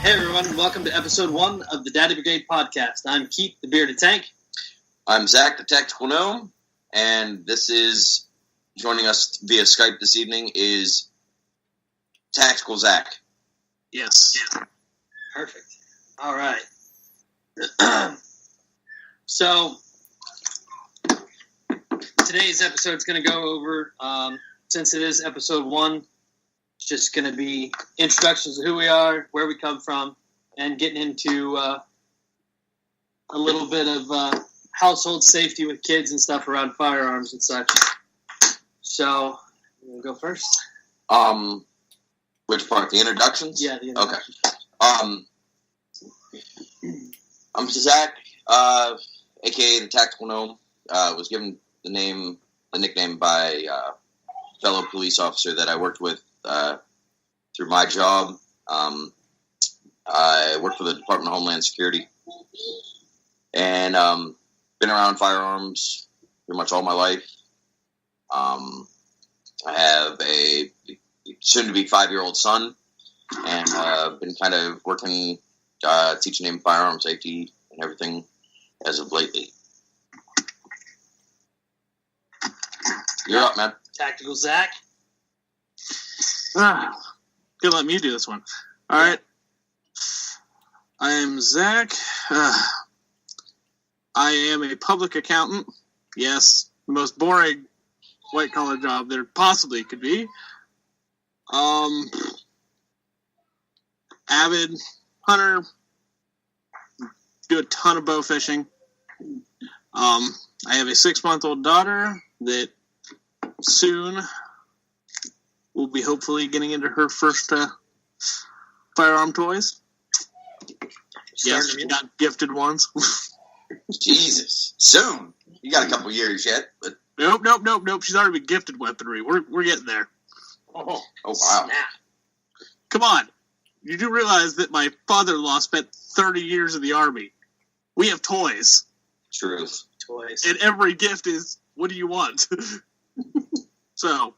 Hey everyone, welcome to episode 1 of the Daddy Brigade podcast. I'm Keith, the bearded tank. I'm Zach, the tactical gnome, and this is, joining us via Skype this evening is Tactical Zach. Yes. Perfect. All right. So, today's episode is going to go over, since it is episode 1, it's just going to be introductions to who we are, where we come from, and getting into a little bit of household safety with kids and stuff around firearms and such. So, you want to go first? Which part? The introductions? Yeah, the introductions. Okay. I'm Zach, a.k.a. the tactical gnome. Was given the nickname by a fellow police officer that I worked with through my job. I worked for the Department of Homeland Security, and been around firearms pretty much all my life. I have a soon-to-be 5-year-old son, and been kind of working, teaching him firearm safety and everything as of lately. You're up, man. Tactical Zach. Good, let me do this one. All right. I am Zach. I am a public accountant. Yes, the most boring white-collar job there possibly could be. Avid hunter. Do a ton of bow fishing. I have a 6-month-old daughter that soon will be hopefully getting into her first firearm toys. Yes, she got gifted ones. Jesus. Soon. You got a couple years yet. But Nope. She's already been gifted weaponry. We're getting there. Oh, wow. Snap. Come on. You do realize that my father-in-law spent 30 years in the Army. We have toys. Truth. Toys. And every gift is, what do you want? So,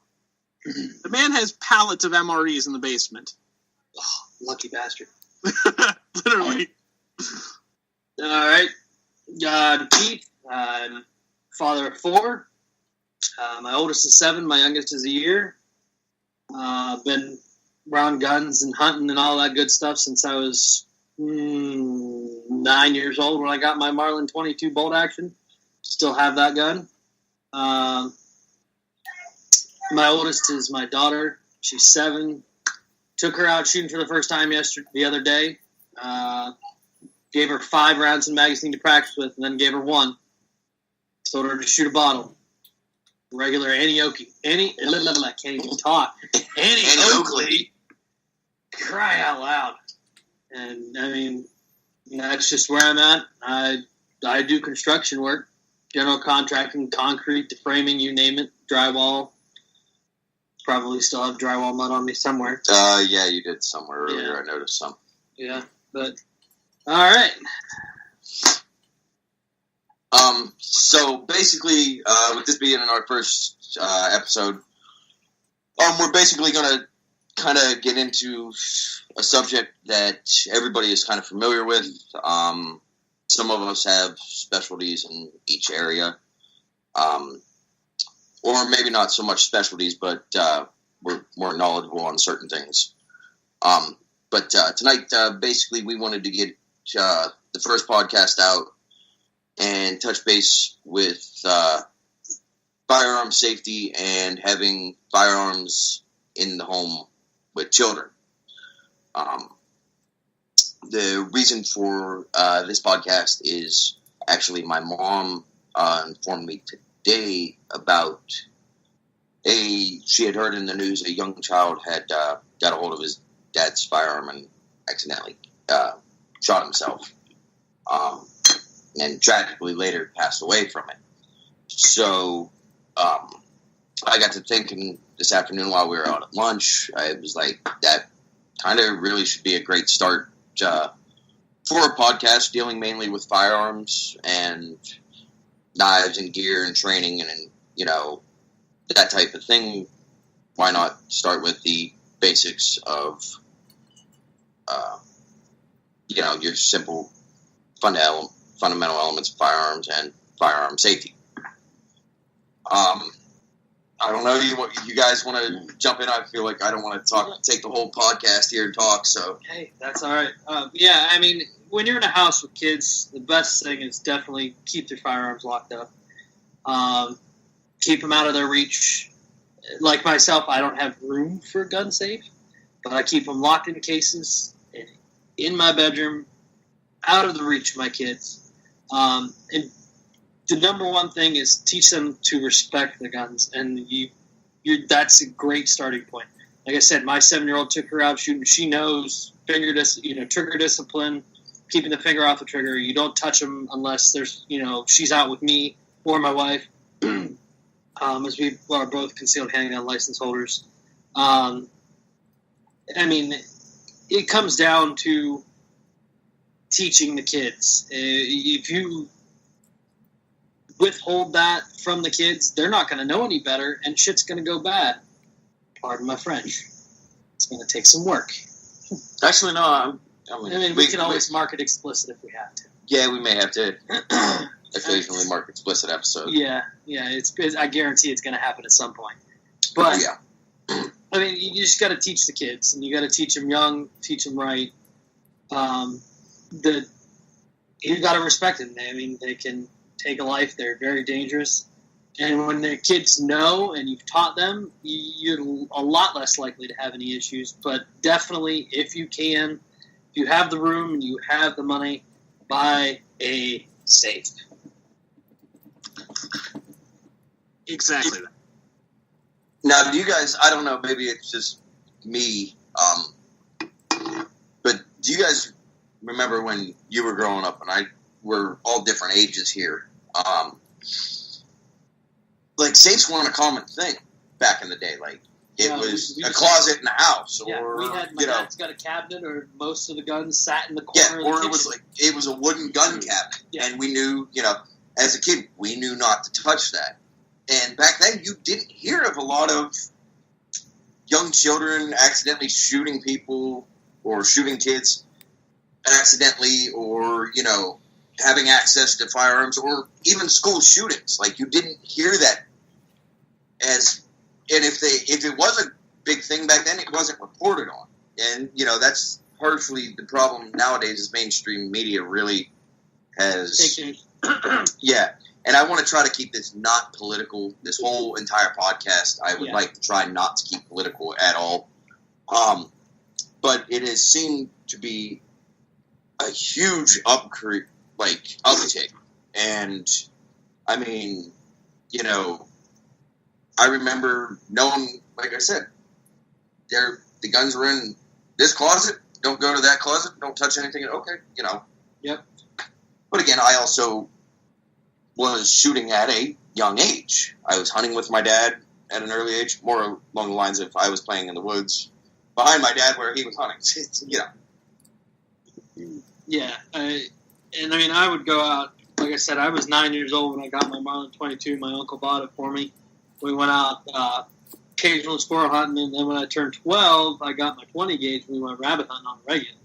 the man has pallets of MREs in the basement. Oh, lucky bastard. Literally. All right. Keith, I'm father of 4. My oldest is 7. My youngest is a year. Been around guns and hunting and all that good stuff since I was 9 years old when I got my Marlin 22 bolt action. Still have that gun. My oldest is my daughter. She's 7. Took her out shooting for the first time the other day. Gave her 5 rounds in magazine to practice with, and then gave her 1. Told her to shoot a bottle. Regular Annie Oakley. I can't even talk. Annie Oakley. Cry out loud. And, I mean, that's just where I'm at. I do construction work. General contracting, concrete, to framing, you name it. Drywall. Probably still have drywall mud on me somewhere. Yeah, you did somewhere earlier. Yeah. I noticed some. Yeah, but all right. So basically, with this being in our first episode, we're basically going to kind of get into a subject that everybody is kind of familiar with. Some of us have specialties in each area. Or maybe not so much specialties, but we're more knowledgeable on certain things. But tonight, basically, we wanted to get the first podcast out and touch base with firearm safety and having firearms in the home with children. The reason for this podcast is actually my mom informed me today about she had heard in the news a young child had got a hold of his dad's firearm and accidentally shot himself, and tragically later passed away from it. So I got to thinking this afternoon while we were out at lunch, I was like, that kind of really should be a great start for a podcast dealing mainly with firearms and knives and gear and training and that type of thing. Why not start with the basics of your simple fundamental elements of firearms and firearm safety. I don't know you guys want to jump in. I feel like I don't want to take the whole podcast here and talk. So hey, that's all right. Yeah, I mean, when you're in a house with kids, the best thing is definitely keep their firearms locked up. Keep them out of their reach. Like myself, I don't have room for a gun safe, but I keep them locked in cases in my bedroom, out of the reach of my kids. And the number one thing is teach them to respect the guns, and that's a great starting point. Like I said, my 7-year-old took her out shooting. She knows trigger discipline, keeping the finger off the trigger. You don't touch them unless there's, she's out with me or my wife, as we are both concealed handgun license holders. I mean, it comes down to teaching the kids. If you withhold that from the kids, they're not going to know any better, and shit's going to go bad. Pardon my French. It's going to take some work. Actually, no. We can always mark it explicit if we have to. Yeah, we may have to occasionally mark explicit episodes. Yeah. I guarantee it's going to happen at some point. But yeah. I mean, you just got to teach the kids, and you got to teach them young, teach them right. You got to respect them. I mean, they can take a life. They're very dangerous. And when the kids know and you've taught them, you're a lot less likely to have any issues. But definitely, if you have the room and you have the money, buy a safe. Exactly. Now, do you guys, I don't know, maybe it's just me, but do you guys remember when you were growing up, and we're all different ages here, like safes weren't a common thing back in the day. Like it was a closet in the house, or we had my dad's got a cabinet, or most of the guns sat in the corner. Yeah, or of the it was a wooden gun cabinet, and we knew, as a kid, we knew not to touch that. And back then, you didn't hear of a lot of young children accidentally shooting people or shooting kids accidentally, or having access to firearms, or even school shootings. Like, you didn't hear that and if it was a big thing back then, it wasn't reported on. And, that's partially the problem nowadays is mainstream media really has... Yeah. And I want to try to keep this not political. This whole entire podcast, I would like to try not to keep political at all. But it has seemed to be a huge uptick. And, I mean, I remember knowing, like I said, the guns were in this closet. Don't go to that closet. Don't touch anything. Okay, Yep. But again, I also was shooting at a young age. I was hunting with my dad at an early age, more along the lines of I was playing in the woods behind my dad where he was hunting. Yeah. I would go out. Like I said, I was 9 years old when I got my Marlin 22. My uncle bought it for me. We went out occasional squirrel hunting, and then when I turned 12, I got my 20 gauge. We went rabbit hunting on the regular.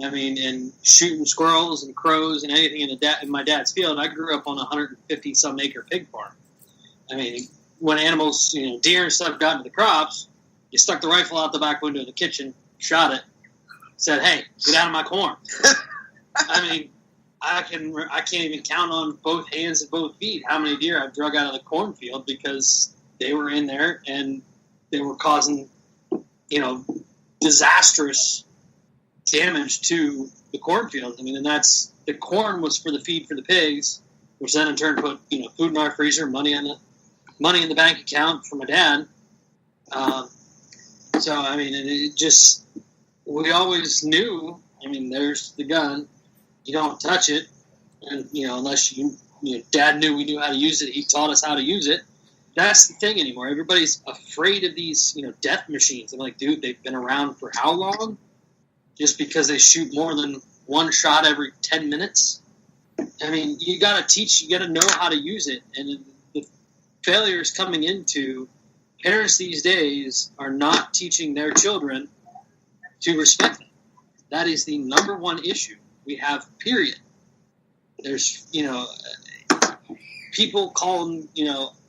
I mean, and shooting squirrels and crows and anything in my dad's field. I grew up on a 150-some acre pig farm. I mean, when animals, deer and stuff got into the crops, you stuck the rifle out the back window of the kitchen, shot it, said, "Hey, get out of my corn." I mean, I can't even count on both hands and both feet how many deer I've drug out of the cornfield because they were in there and they were causing, disastrous damage to the cornfield. I mean, and the corn was for the feed for the pigs, which then in turn put food in our freezer, money in the bank account for my dad. So I mean, we always knew. I mean, there's the gun. You don't touch it, and unless Dad knew we knew how to use it. He taught us how to use it. That's the thing anymore. Everybody's afraid of these death machines. I'm like, dude, they've been around for how long? Just because they shoot more than one shot every 10 minutes? I mean, you got to know how to use it. And the failures coming into parents these days are not teaching their children to respect them. That is the number one issue we have, period. There's, people calling,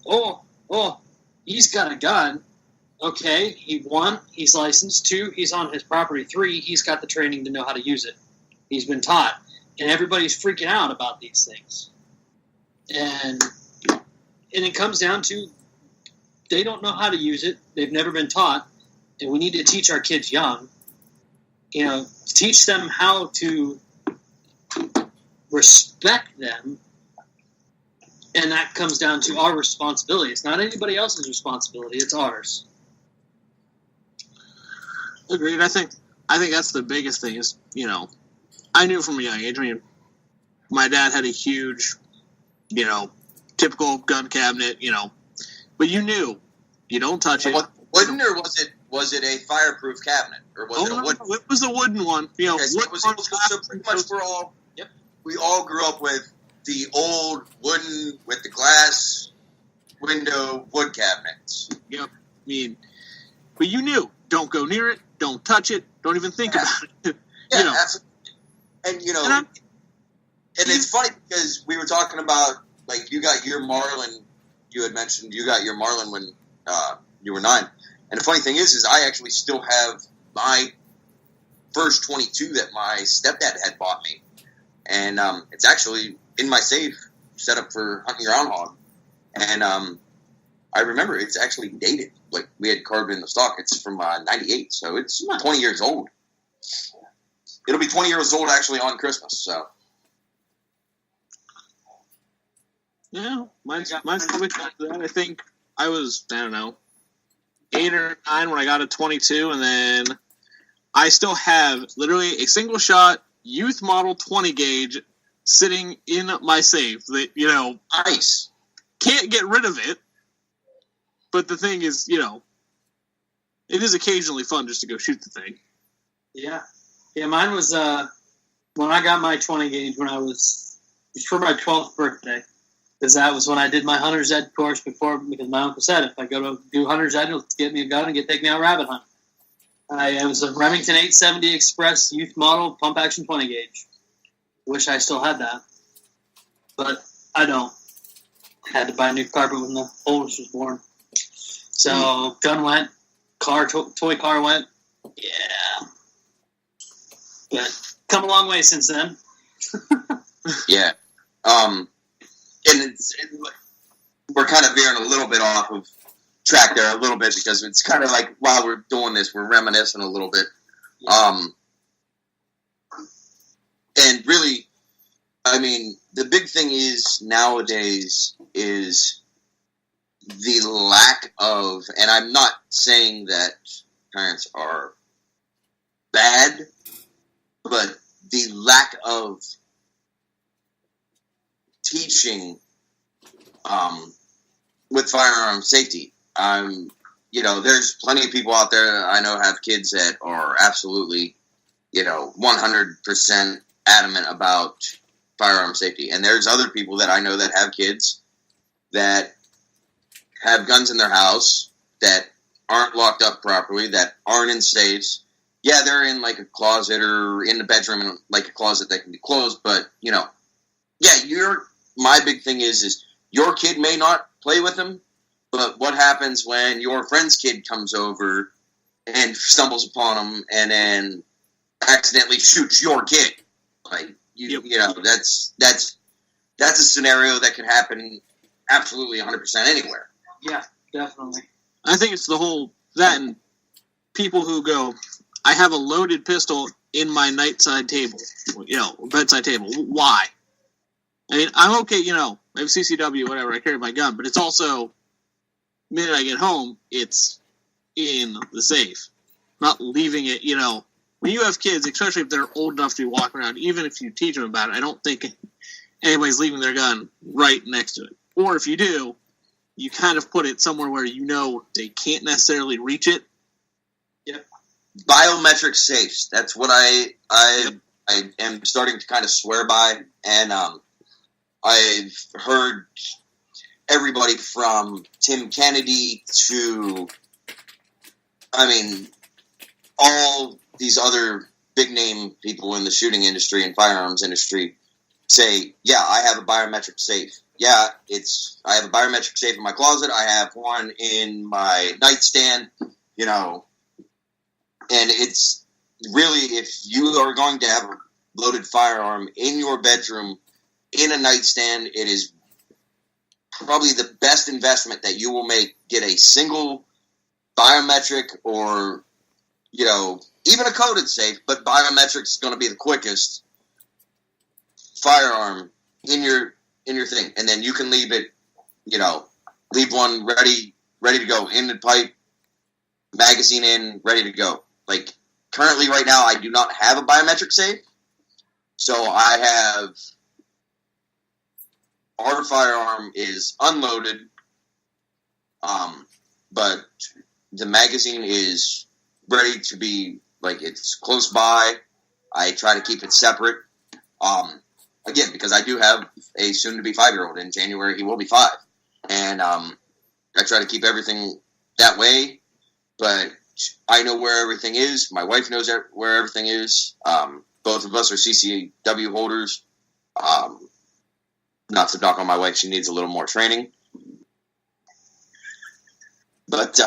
oh, he's got a gun. Okay, one, he's licensed. 2, he's on his property. 3, he's got the training to know how to use it. He's been taught. And everybody's freaking out about these things. And it comes down to they don't know how to use it. They've never been taught. And we need to teach our kids young. Teach them how to respect them. And that comes down to our responsibility. It's not anybody else's responsibility. It's ours. Agreed. I think that's the biggest thing is, I knew from a young age. I mean, my dad had a huge, typical gun cabinet, but you knew you don't touch it. Wooden, or was it a fireproof cabinet, or was it a wooden? It was a wooden one. So pretty much we all grew up with the old wooden with the glass window wood cabinets. Yep. But you knew, don't go near it, don't touch it, don't even think about it. Yeah, absolutely. And and it's funny because we were talking about, like, you got your Marlin. You had mentioned you got your Marlin when you were 9. And the funny thing is I actually still have my first 22 that my stepdad had bought me, and it's actually in my safe, set up for hunting groundhog. And I remember it's actually dated. Like, we had carved in the stock. It's from 98, so it's 20 years old. It'll be 20 years old actually on Christmas. So. Yeah, mine's probably that. I think I was, 8 or 9 when I got a 22, and then I still have literally a single shot youth model 20 gauge sitting in my safe that, Nice. Can't get rid of it. But the thing is, it is occasionally fun just to go shoot the thing. Yeah. Yeah, mine was when I got my 20 gauge it was for my 12th birthday. Because that was when I did my hunter's ed course because my uncle said if I go to do hunter's ed, he'll get me a gun and take me out rabbit hunting. It was a Remington 870 Express youth model pump action 20 gauge. Wish I still had that. But I don't. Had to buy a new carpet when the oldest was born. So gun went, toy car went. Yeah. But come a long way since then. Yeah. And we're kind of veering a little bit off of track there a little bit because it's kind of like while we're doing this, we're reminiscing a little bit. And really, the big thing is nowadays is the lack of, and I'm not saying that parents are bad, but the lack of teaching with firearm safety. There's plenty of people out there that I know have kids that are absolutely, 100% adamant about firearm safety. And there's other people that I know that have kids that have guns in their house that aren't locked up properly, that aren't in safes. Yeah, they're in like a closet or in the bedroom in like a closet that can be closed, but my big thing is your kid may not play with them, but what happens when your friend's kid comes over and stumbles upon them and then accidentally shoots your kid? Like, that's a scenario that can happen absolutely 100% anywhere. Yeah, definitely. I think it's the whole, that and people who go, I have a loaded pistol in my bedside table. Why? I'm okay, I have CCW, whatever, I carry my gun, but it's also, the minute I get home, it's in the safe. Not leaving it, when you have kids, especially if they're old enough to be walking around, even if you teach them about it, I don't think anybody's leaving their gun right next to it. Or if you do, you kind of put it somewhere where they can't necessarily reach it. Yep. Biometric safes. That's what I am starting to kind of swear by, and I've heard everybody from Tim Kennedy to, all these other big name people in the shooting industry and firearms industry say, yeah, I have a biometric safe. Yeah, I have a biometric safe in my closet. I have one in my nightstand, you know, and it's really, if you are going to have a loaded firearm in your bedroom, in a nightstand, it is probably the best investment that you will make. Get a single biometric or, you know, even a coded safe, but biometric is going to be the quickest firearm in your thing. And then you can leave it, you know, leave one ready to go in the pipe, magazine in, ready to go. Like, currently right now, I do not have a biometric safe. So I have, our firearm is unloaded, but the magazine is ready to be, like, it's close by. I try to keep it separate. Again, because I do have a soon-to-be 5-year-old. In January, he will be 5. And I try to keep everything that way, but I know where everything is. My wife knows where everything is. Both of us are CCW holders. Not to knock on my wife, she needs a little more training. But,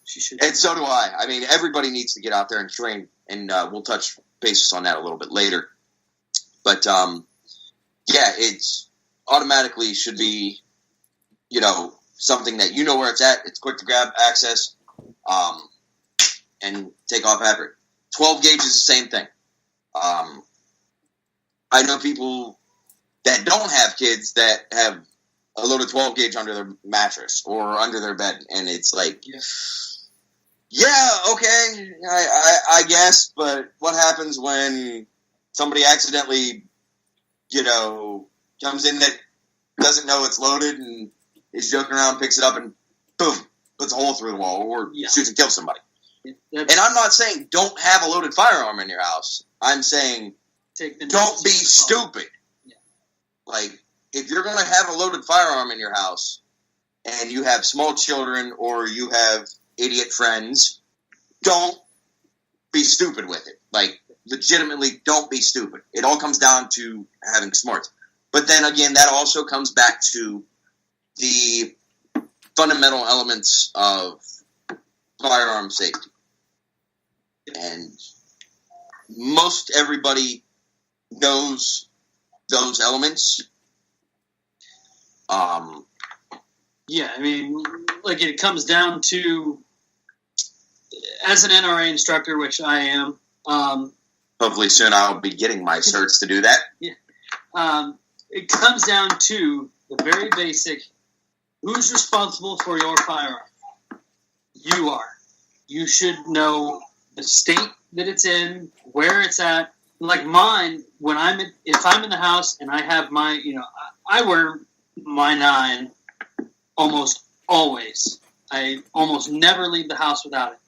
she should. And so do I. I mean, everybody needs to get out there and train, and we'll touch bases on that a little bit later. But, yeah, it's automatically should be, you know, something that you know where it's at. It's quick to grab access, and take off after it. 12 gauge is the same thing. I know people that don't have kids that have a loaded 12 gauge under their mattress or under their bed, and it's like, yeah, okay, I guess, but what happens when somebody accidentally, you know, comes in that doesn't know it's loaded and is joking around, picks it up, and boom, puts a hole through the wall or shoots and kills somebody. And I'm not saying don't have a loaded firearm in your house. I'm saying don't be stupid. Yeah. Like, if you're going to have a loaded firearm in your house and you have small children or you have idiot friends, don't be stupid with it. Like, legitimately, don't be stupid. It all comes down to having smarts. But then again, that also comes back to the fundamental elements of firearm safety. And most everybody knows those elements. Yeah, I mean, like, it comes down to, as an NRA instructor, which I am. Hopefully soon I'll be getting my certs to do that. Yeah. It comes down to the very basic, who's responsible for your firearm? You are. You should know the state that it's in, where it's at. Like mine, if I'm in the house and I have my, you know, I wear my 9 almost always. I almost never leave the house without it.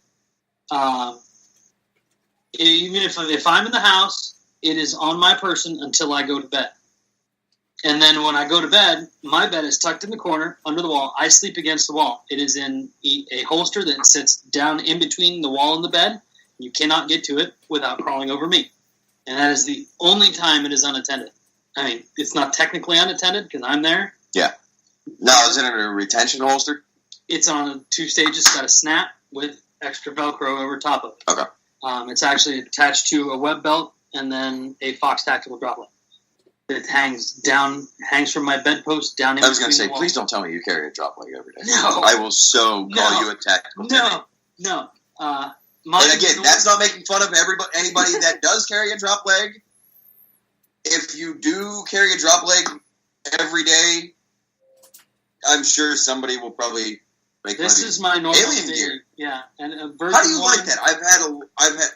Even if I'm in the house, it is on my person until I go to bed. And then when I go to bed, my bed is tucked in the corner under the wall. I sleep against the wall. It is in a holster that sits down in between the wall and the bed. You cannot get to it without crawling over me. And that is the only time it is unattended. I mean, it's not technically unattended because I'm there. Yeah. Now, is it in a retention holster? It's on 2 stages. Got a snap with extra Velcro over top of it. Okay. It's actually attached to a web belt and then a Fox tactical droplet. It hangs from my bedpost down. I was going to say, please don't tell me you carry a drop leg every day. No, I will call you a tactical. No. And again, that's not making fun of anybody that does carry a drop leg. If you do carry a drop leg every day, I'm sure somebody will probably make fun of you. This is my normal alien gear. Yeah, and a How do you like that?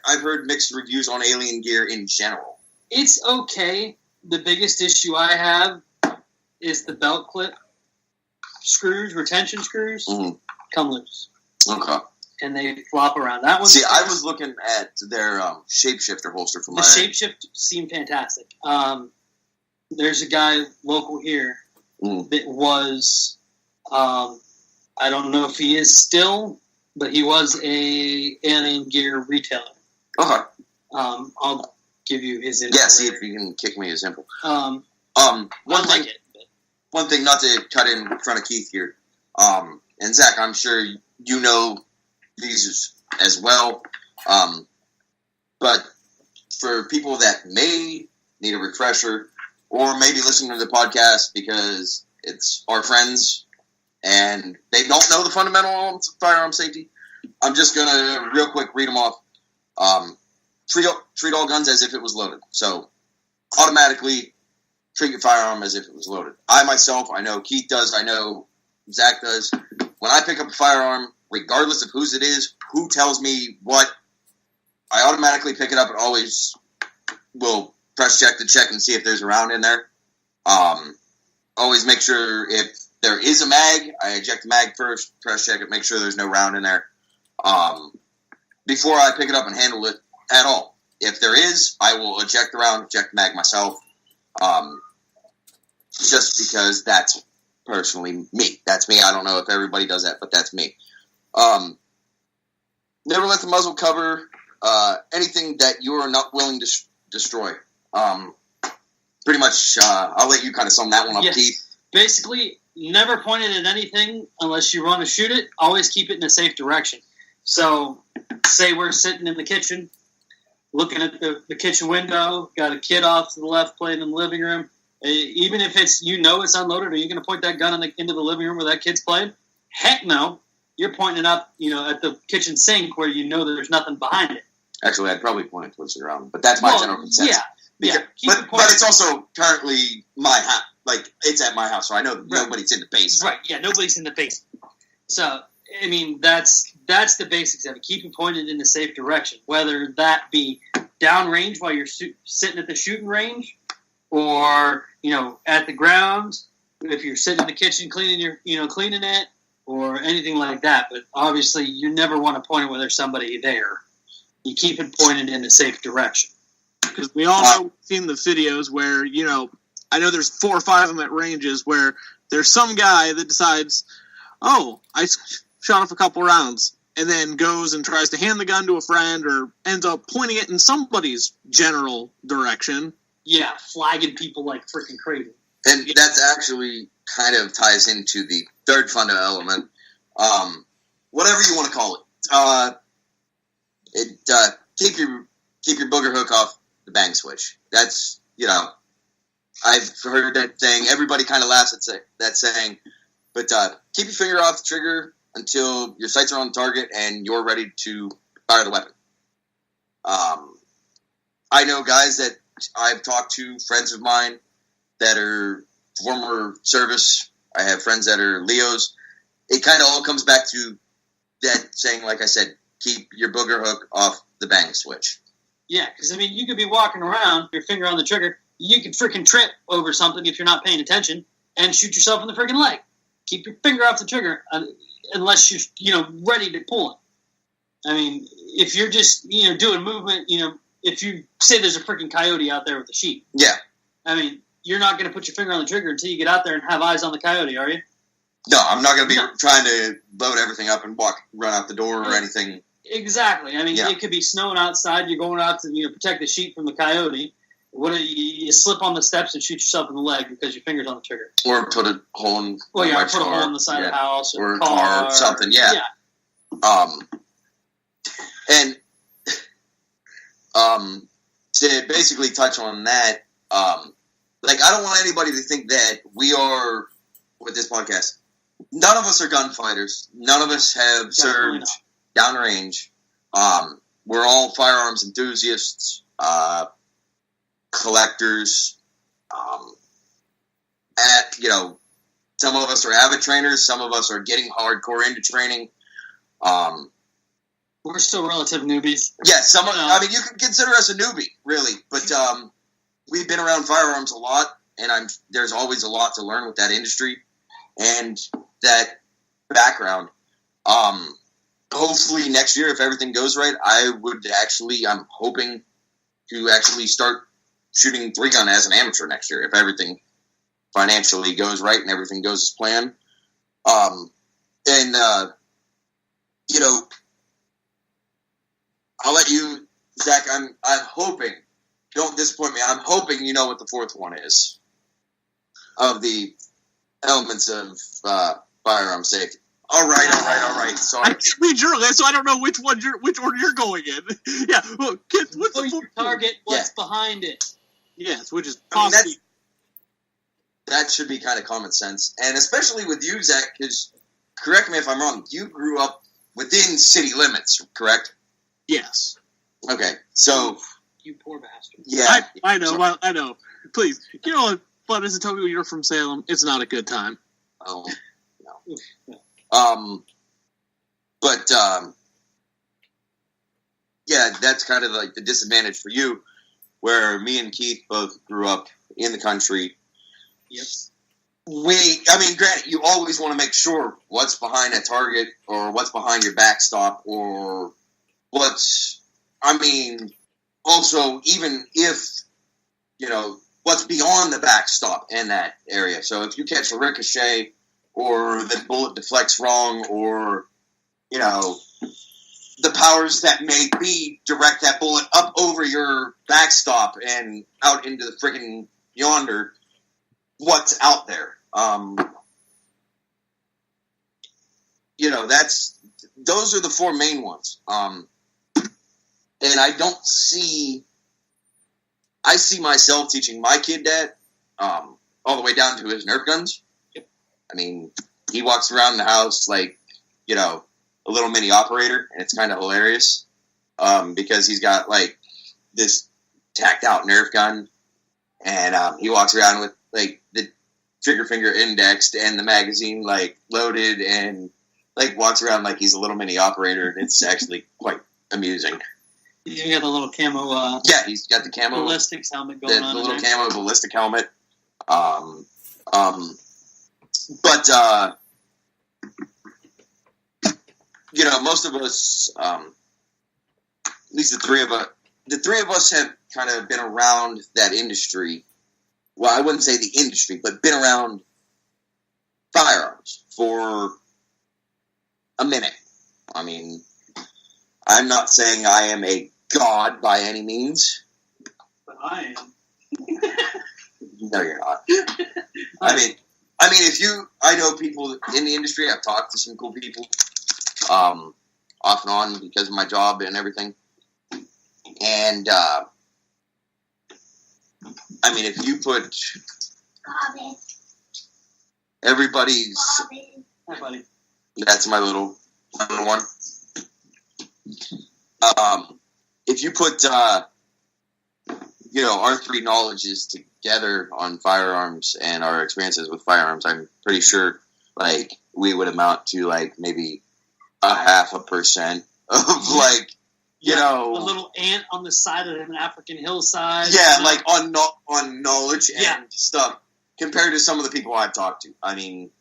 I've heard mixed reviews on alien gear in general. It's okay. The biggest issue I have is the belt clip screws, retention screws, come loose. Okay. And they flop around. That one. See, I was looking at their shapeshifter holster for the shapeshift seemed fantastic. There's a guy local here that was, I don't know if he is still, but he was a alien gear retailer. Okay. I'll give you his info. Yeah, see if you can kick me his info. One Thing, not to cut in front of Keith here, and Zach, I'm sure you know these as well, but for people that may need a refresher or maybe listening to the podcast because it's our friends and they don't know the fundamentals of firearm safety, I'm just going to real quick read them off. Treat all guns as if it was loaded. So automatically treat your firearm as if it was loaded. I myself, I know Keith does, I know Zach does. When I pick up a firearm, regardless of whose it is, who tells me what, I automatically pick it up and always will press check to check and see if there's a round in there. Always make sure if there is a mag, I eject the mag first, press check it, make sure there's no round in there. Before I pick it up and handle it at all. If there is, I will eject the round, eject the mag myself. Just because that's personally me. That's me. I don't know if everybody does that, but that's me. Never let the muzzle cover anything that you are not willing to destroy. Pretty much, I'll let you kind of sum that one up, Keith. Basically, never point it at anything unless you want to shoot it. Always keep it in a safe direction. So, say we're sitting in the kitchen, looking at the kitchen window, got a kid off to the left playing in the living room. Even if it's it's unloaded, are you going to point that gun into the living room where that kid's playing? Heck no. You're pointing it up, at the kitchen sink where you know that there's nothing behind it. Actually, I'd probably point it towards the ground, but that's my general consensus. Yeah. But it's also currently my house. Like, it's at my house, so I know nobody's in the basement. Right, yeah, nobody's in the basement. So, I mean, that's the basics of it. Keep it pointed in a safe direction, whether that be downrange while you're sitting at the shooting range or, at the ground, if you're sitting in the kitchen cleaning it or anything like that. But obviously, you never want to point it when there's somebody there. You keep it pointed in a safe direction. Because we all know, we've seen the videos where, I know there's 4 or 5 of them at ranges where there's some guy that decides, oh, I shot off a couple rounds, and then goes and tries to hand the gun to a friend or ends up pointing it in somebody's general direction. Yeah, flagging people like freaking crazy. And that's actually kind of ties into the third fundamental element. Whatever you want to call it. Keep your booger hook off the bang switch. That's, I've heard that saying. Everybody kind of laughs at that saying. But keep your finger off the trigger until your sights are on target and you're ready to fire the weapon. I know guys that I've talked to, friends of mine that are former service. I have friends that are Leos. It kind of all comes back to that saying, like I said, keep your booger hook off the bang switch. Yeah, because, you could be walking around, your finger on the trigger, you could freaking trip over something if you're not paying attention and shoot yourself in the freaking leg. Keep your finger off the trigger unless you're, ready to pull it. If you're just, doing movement, if you say there's a freaking coyote out there with a sheep. Yeah. You're not going to put your finger on the trigger until you get out there and have eyes on the coyote, are you? No, I'm not going to be trying to load everything up and run out the door or anything. Exactly. It could be snowing outside. You're going out to protect the sheep from the coyote. You slip on the steps and shoot yourself in the leg because your finger's on the trigger. Or put a hole in put a hole in the side of the house or a car or something. Yeah. And to basically touch on that, I don't want anybody to think that we are with this podcast. None of us are gunfighters. None of us have served downrange. We're all firearms enthusiasts, collectors. Some of us are avid trainers. Some of us are getting hardcore into training. We're still relative newbies. Yeah, you can consider us a newbie, really. But we've been around firearms a lot, and there's always a lot to learn with that industry and that background. Hopefully next year, if everything goes right, I'm hoping to actually start shooting 3-gun as an amateur next year, if everything financially goes right and everything goes as planned. I'll let you Zach, I'm hoping. Don't disappoint me. I'm hoping you know what the fourth one is of the elements of firearm safety. All right. Sorry. I can't read your list, so I don't know which order you're going in. Yeah, well, what's Before the you fourth target what's behind it. Yes, which is I mean, possibly. that should be kind of common sense, and especially with you, Zach, because correct me if I'm wrong. You grew up within city limits, correct? Yes. Okay, so You poor bastard. yeah, I know. So- Well, I know. Please, you know what? But as a token, you're from Salem. It's not a good time. oh, Oof. but yeah, that's kind of like the disadvantage for you, where me and Keith both grew up in the country. Yep. Granted, you always want to make sure what's behind a target or what's behind your backstop or also even if, what's beyond the backstop in that area. So if you catch a ricochet or the bullet deflects wrong or, the powers that may be direct that bullet up over your backstop and out into the friggin' yonder, what's out there. Those are the four main ones. And I see myself teaching my kid that, all the way down to his Nerf guns. Yep. I mean, he walks around the house like, a little mini operator, and it's kind of hilarious, because he's got like this tacked out Nerf gun, and he walks around with like the trigger finger indexed and the magazine like loaded, and like walks around like he's a little mini operator. It's actually quite amusing. You got the little camo. Yeah, he's got the camo ballistics helmet going on. The little in there. camo ballistic helmet. Most of us, at least the three of us have kind of been around that industry. Well, I wouldn't say the industry, but been around firearms for a minute. I mean, I'm not saying I am a god by any means. But I am. No, you're not. I mean, I know people in the industry. I've talked to some cool people, off and on because of my job and everything. And, if you put everybody's... Hi, buddy. That's my little one. If you put, our three knowledges together on firearms and our experiences with firearms, I'm pretty sure, like, we would amount to, like, maybe 0.5% of, like, a little ant on the side of an African hillside. Yeah, like, on knowledge and Yeah. stuff, compared to some of the people I've talked to. I mean,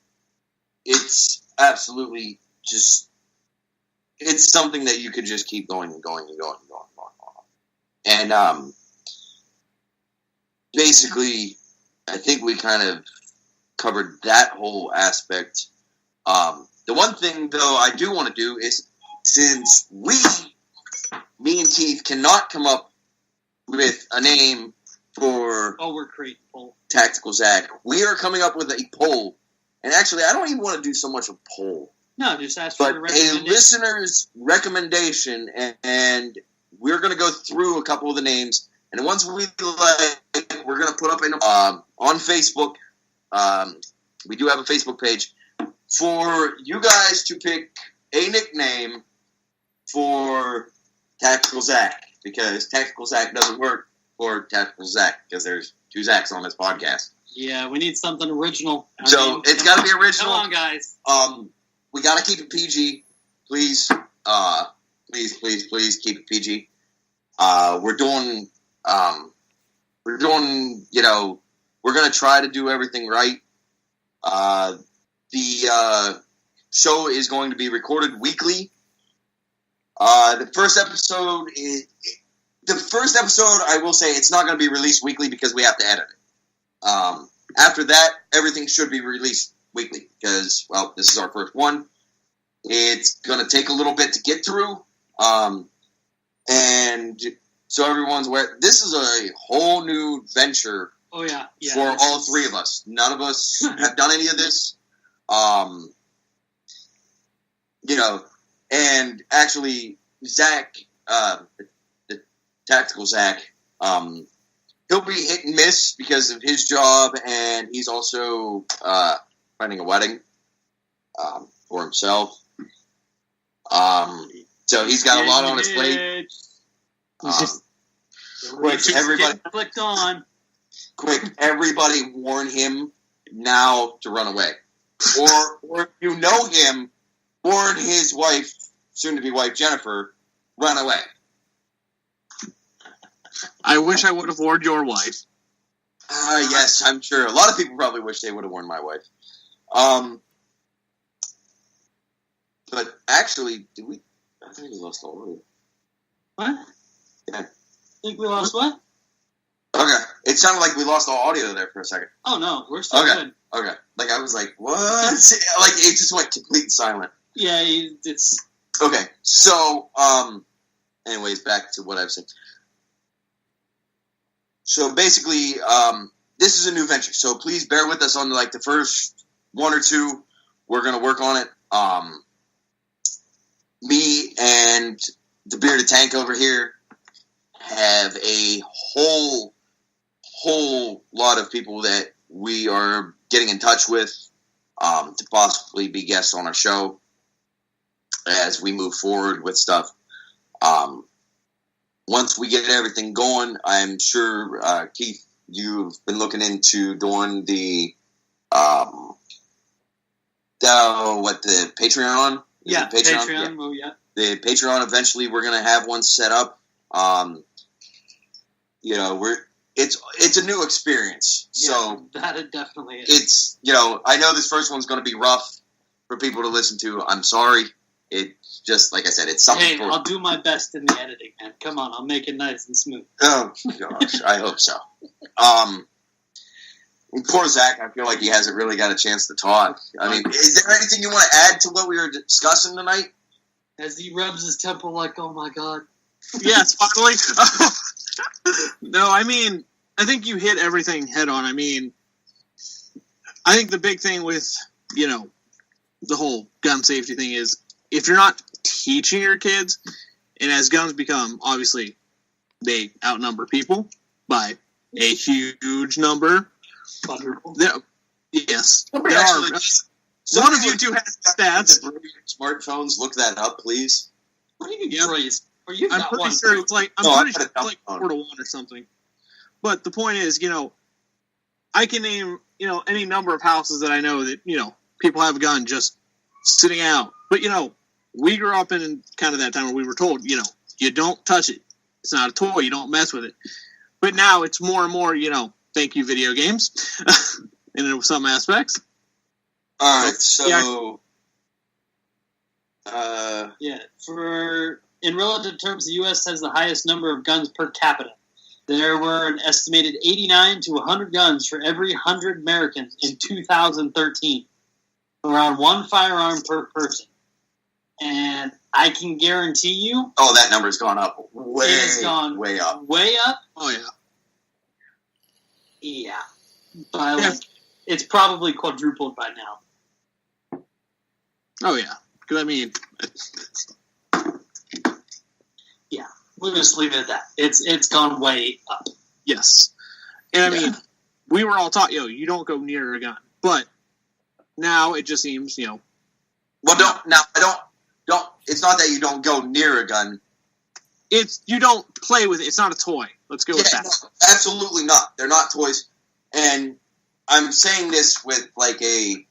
it's absolutely just... It's something that you could just keep going and going and going and going and going. And, basically, I think we kind of covered that whole aspect. The one thing, though, I do want to do is, since me and Keith cannot come up with a name for we're creating poll. Tactical Zach, we are coming up with a poll. And actually, I don't even want to do so much a poll, No, just ask for but a a recommendation. listener's recommendation, and we're going to go through a couple of the names. And once we like, we're going to put up on Facebook. We do have a Facebook page for you guys to pick a nickname for Tactical Zach, because Tactical Zach doesn't work for Tactical Zach because there's two Zachs on this podcast. Yeah, we need something original. It's got to be original. Come on, guys. We got to keep it PG, please. Please keep it PG. We're doing. We're going to try to do everything right. The show is going to be recorded weekly. The first episode, I will say it's not going to be released weekly because we have to edit it. After that, everything should be released weekly because, well, this is our first one. It's going to take a little bit to get through. And So everyone's aware. This is a whole new venture Oh yeah, for all three of us. None of us have done any of this. And actually, Zach, the tactical Zach, he'll be hit and miss because of his job, and he's also planning a wedding for himself. So he's got a lot on his plate. Quick, everybody warn him now to run away. Or if you know him, warn his wife, soon-to-be wife Jennifer, run away. I wish I would have warned your wife. Yes, I'm sure. A lot of people probably wish they would have warned my wife. But actually, I think we lost all of it. What? Yeah. Think we lost what? Okay. It sounded like we lost all audio there for a second. Oh, no. We're still good. Okay. Like, I was like, what? Like, it just went complete silent. Yeah, it's... Okay. So, anyways, back to what I was saying. So, basically, this is a new venture. So, please bear with us on, like, the first one or two. We're going to work on it. Me and the Bearded Tank over here have a whole lot of people that we are getting in touch with to possibly be guests on our show as we move forward with stuff. Once we get everything going, I'm sure, Keith, you've been looking into doing the Patreon? Yeah, Patreon. Yeah. Oh, yeah. The Patreon, eventually we're going to have one set up. It's a new experience. Yeah, so that it definitely is. It's, I know this first one's going to be rough for people to listen to. I'm sorry. It's just, like I said, it's something. Hey, I'll do my best in the editing, man. Come on, I'll make it nice and smooth. Oh, gosh. I hope so. Poor Zach, I feel like he hasn't really got a chance to talk. I mean, is there anything you want to add to what we were discussing tonight? As he rubs his temple like, oh my god. Yes, finally. No, I mean, I think you hit everything head on. I mean, I think the big thing with, the whole gun safety thing is if you're not teaching your kids, and as guns become, obviously, they outnumber people by a huge number. Yes. There are. One of you two has stats. Smartphones, look that up, please. What do you mean, I'm pretty sure it's like 4-1 or something. But the point is, I can name, any number of houses that I know that, people have a gun just sitting out. But, we grew up in kind of that time where we were told, you don't touch it. It's not a toy. You don't mess with it. But now it's more and more, thank you, video games, in some aspects. All right, so... In relative terms, the U.S. has the highest number of guns per capita. There were an estimated 89 to 100 guns for every 100 Americans in 2013. Around one firearm per person. And I can guarantee you... Oh, that number's gone up. Way up. Way up? Oh, yeah. Yeah. It's probably quadrupled by now. Oh, yeah. Because, I mean... Yeah. We'll just leave it at that. It's gone way up. Yes. And, I mean, we were all taught, you don't go near a gun. But now it just seems, Well, it's not that you don't go near a gun. It's, you don't play with it. It's not a toy. Let's go with that. No, absolutely not. They're not toys. And I'm saying this with, like, a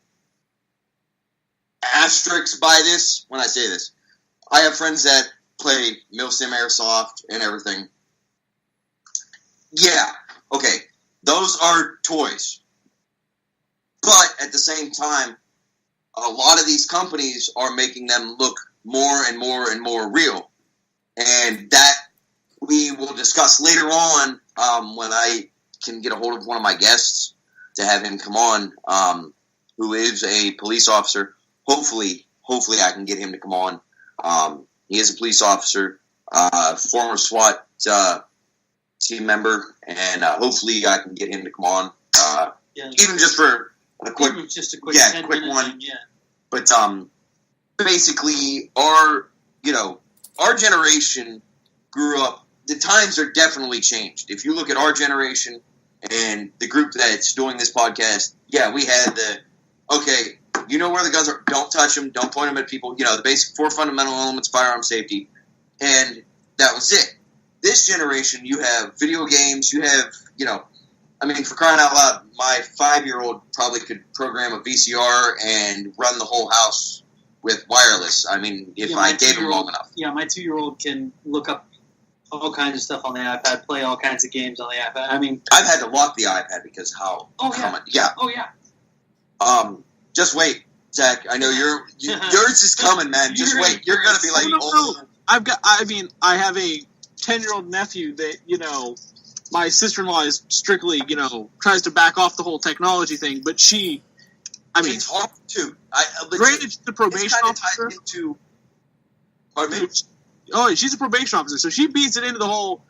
asterisk by this when I say this. I have friends that play Milsim Airsoft and everything. Yeah, okay. Those are toys. But at the same time, a lot of these companies are making them look more and more and more real. And that we will discuss later on when I can get a hold of one of my guests to have him come on, who is a police officer. Hopefully I can get him to come on. He is a police officer, former SWAT team member, and hopefully I can get him to come on, even just for a quick, quick one. Yeah. But basically, our generation grew up. The times are definitely changed. If you look at our generation and the group that's doing this podcast, we had okay, you know where the guns are. Don't touch them. Don't point them at people. The basic 4 fundamental elements of firearm safety, and that was it. This generation, you have video games. You have, for crying out loud, my 5-year-old probably could program a VCR and run the whole house with wireless. If I gave him long enough. Yeah, my 2-year-old can look up all kinds of stuff on the iPad, play all kinds of games on the iPad. I've had to lock the iPad because how? Oh yeah. Yeah. Oh yeah. Just wait, Zach. I know yours is coming, man. Just wait. You're gonna be like, no. I have a 10-year-old nephew that my sister-in-law is strictly tries to back off the whole technology thing, but she's hard too. Granted, she's a probation officer. Pardon me? Oh, she's a probation officer, so she beats it into the whole,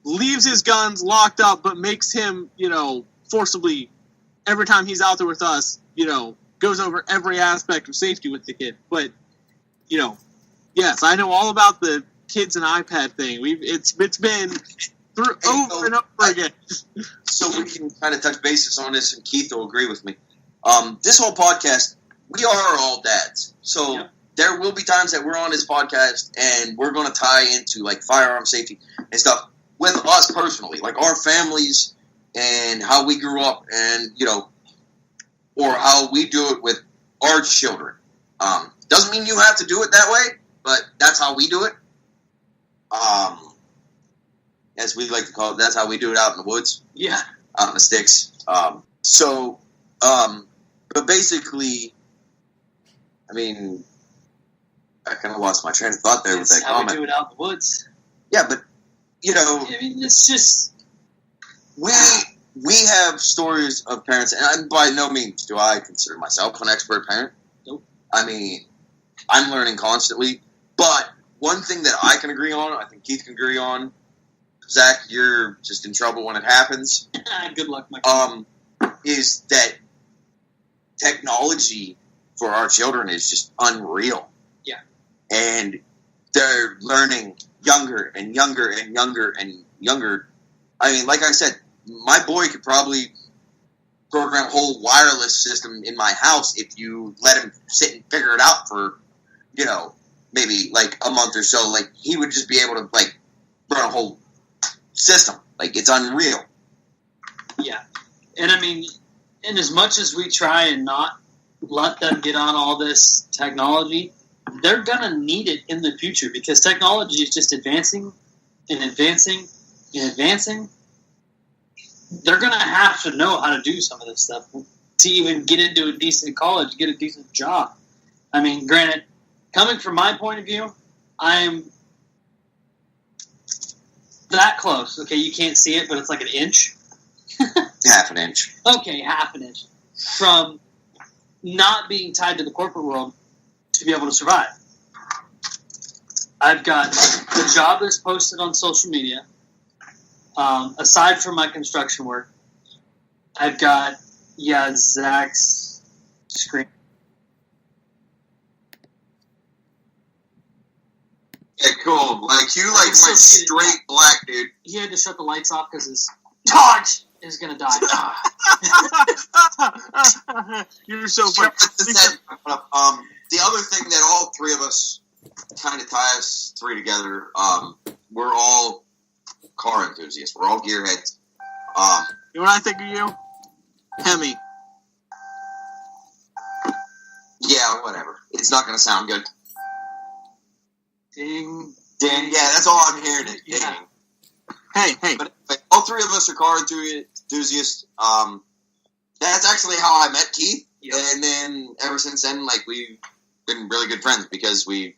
leaves his guns locked up, but makes him, forcibly, every time he's out there with us, goes over every aspect of safety with the kid. But, yes, I know all about the kids and iPad thing. It's been over and over again. So we can kind of touch bases on this, and Keith will agree with me. This whole podcast, we are all dads, so. Yeah. There will be times that we're on this podcast and we're going to tie into like firearm safety and stuff with us personally, like our families and how we grew up and, or how we do it with our children. Doesn't mean you have to do it that way, but that's how we do it. As we like to call it, that's how we do it out in the woods. Yeah. Out in the sticks. But basically, I kind of lost my train of thought there with that comment. That's how we do it out in the woods. Yeah, but, it's just... We have stories of parents, and by no means do I consider myself an expert parent. Nope. I'm learning constantly, but one thing that I can agree on, I think Keith can agree on, Zach, you're just in trouble when it happens. Good luck, my friend. Is that technology for our children is just unreal. Yeah. And they're learning younger and younger and younger and younger. Like I said, my boy could probably program a whole wireless system in my house if you let him sit and figure it out for, maybe like a month or so. Like, he would just be able to, like, run a whole system. Like, it's unreal. Yeah. And and as much as we try and not let them get on all this technology, they're going to need it in the future because technology is just advancing and advancing and advancing. They're going to have to know how to do some of this stuff to even get into a decent college, get a decent job. Granted, coming from my point of view, I'm that close. Okay, you can't see it, but it's like an inch. Half an inch. Okay, half an inch. From not being tied to the corporate world to be able to survive. I've got the job that's posted on social media. Aside from my construction work, I've got, Zach's screen. Yeah, cool. Like, you, went straight black, dude. He had to shut the lights off because his dog is going to die. You're so funny. The other thing that all three of us kind of tie us three together, we're all car enthusiasts. We're all gearheads. You know what I think of you? Hemi. Yeah, whatever. It's not going to sound good. Ding. Ding. Yeah, that's all I'm hearing. It. Yeah. Hey. But all three of us are car enthusiasts. That's actually how I met Keith. Yep. And then ever since then, like, we've been really good friends because we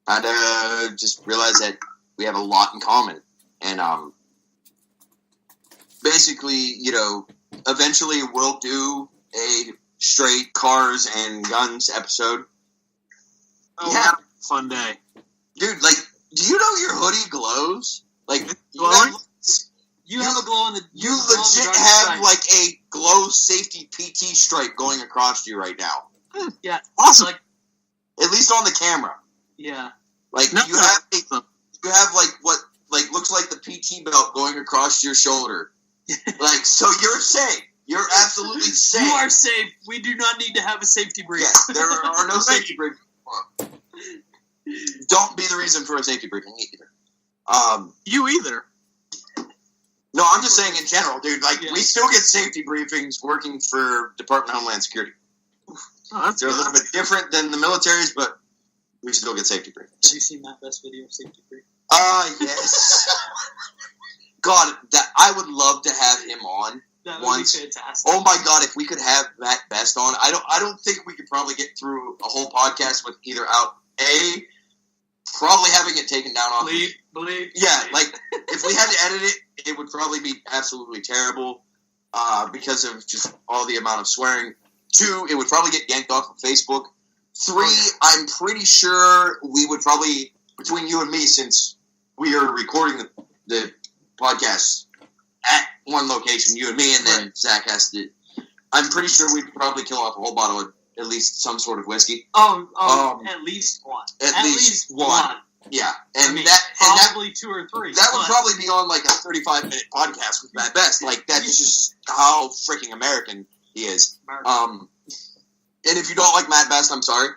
kind of just realized that we have a lot in common. And basically, eventually we'll do a straight cars and guns episode. Oh, yeah. Fun day. Dude, like, do you know your hoodie glows? Like, you have a glow in the. You legit have like a glow safety PT stripe going across you right now. Yeah, awesome. Like, at least on the camera. Yeah. Like you have like what like looks like the PT belt going across your shoulder. Like, so you're safe. You're absolutely safe. You are safe. We do not need to have a safety brief. Yes, there are no safety briefings. Don't be the reason for a safety briefing either. You either. No, I'm just saying in general, dude. Like, we still get safety briefings working for Department of Homeland Security. Oh, They're a little bit different than the military's, but we still get safety briefings. Have you seen Matt Best's video of safety briefing? Yes. God, that I would love to have him on. That would be fantastic. Oh my God, if we could have Matt Best on, I don't think we could probably get through a whole podcast with either probably having it taken down off. Believe. Yeah, like if we had to edit it, it would probably be absolutely terrible because of just all the amount of swearing. 2, it would probably get yanked off of Facebook. 3, I'm pretty sure we would probably, between you and me, since we are recording the podcast at one location, you and me, and then Zach has to, I'm pretty sure we'd probably kill off a whole bottle of at least some sort of whiskey. At least one. At least one. Yeah, and probably 2 or 3. That would probably be on like a 35-minute podcast with Matt Best. Like, that's just how freaking American he is. And if you don't like Matt Best, I'm sorry.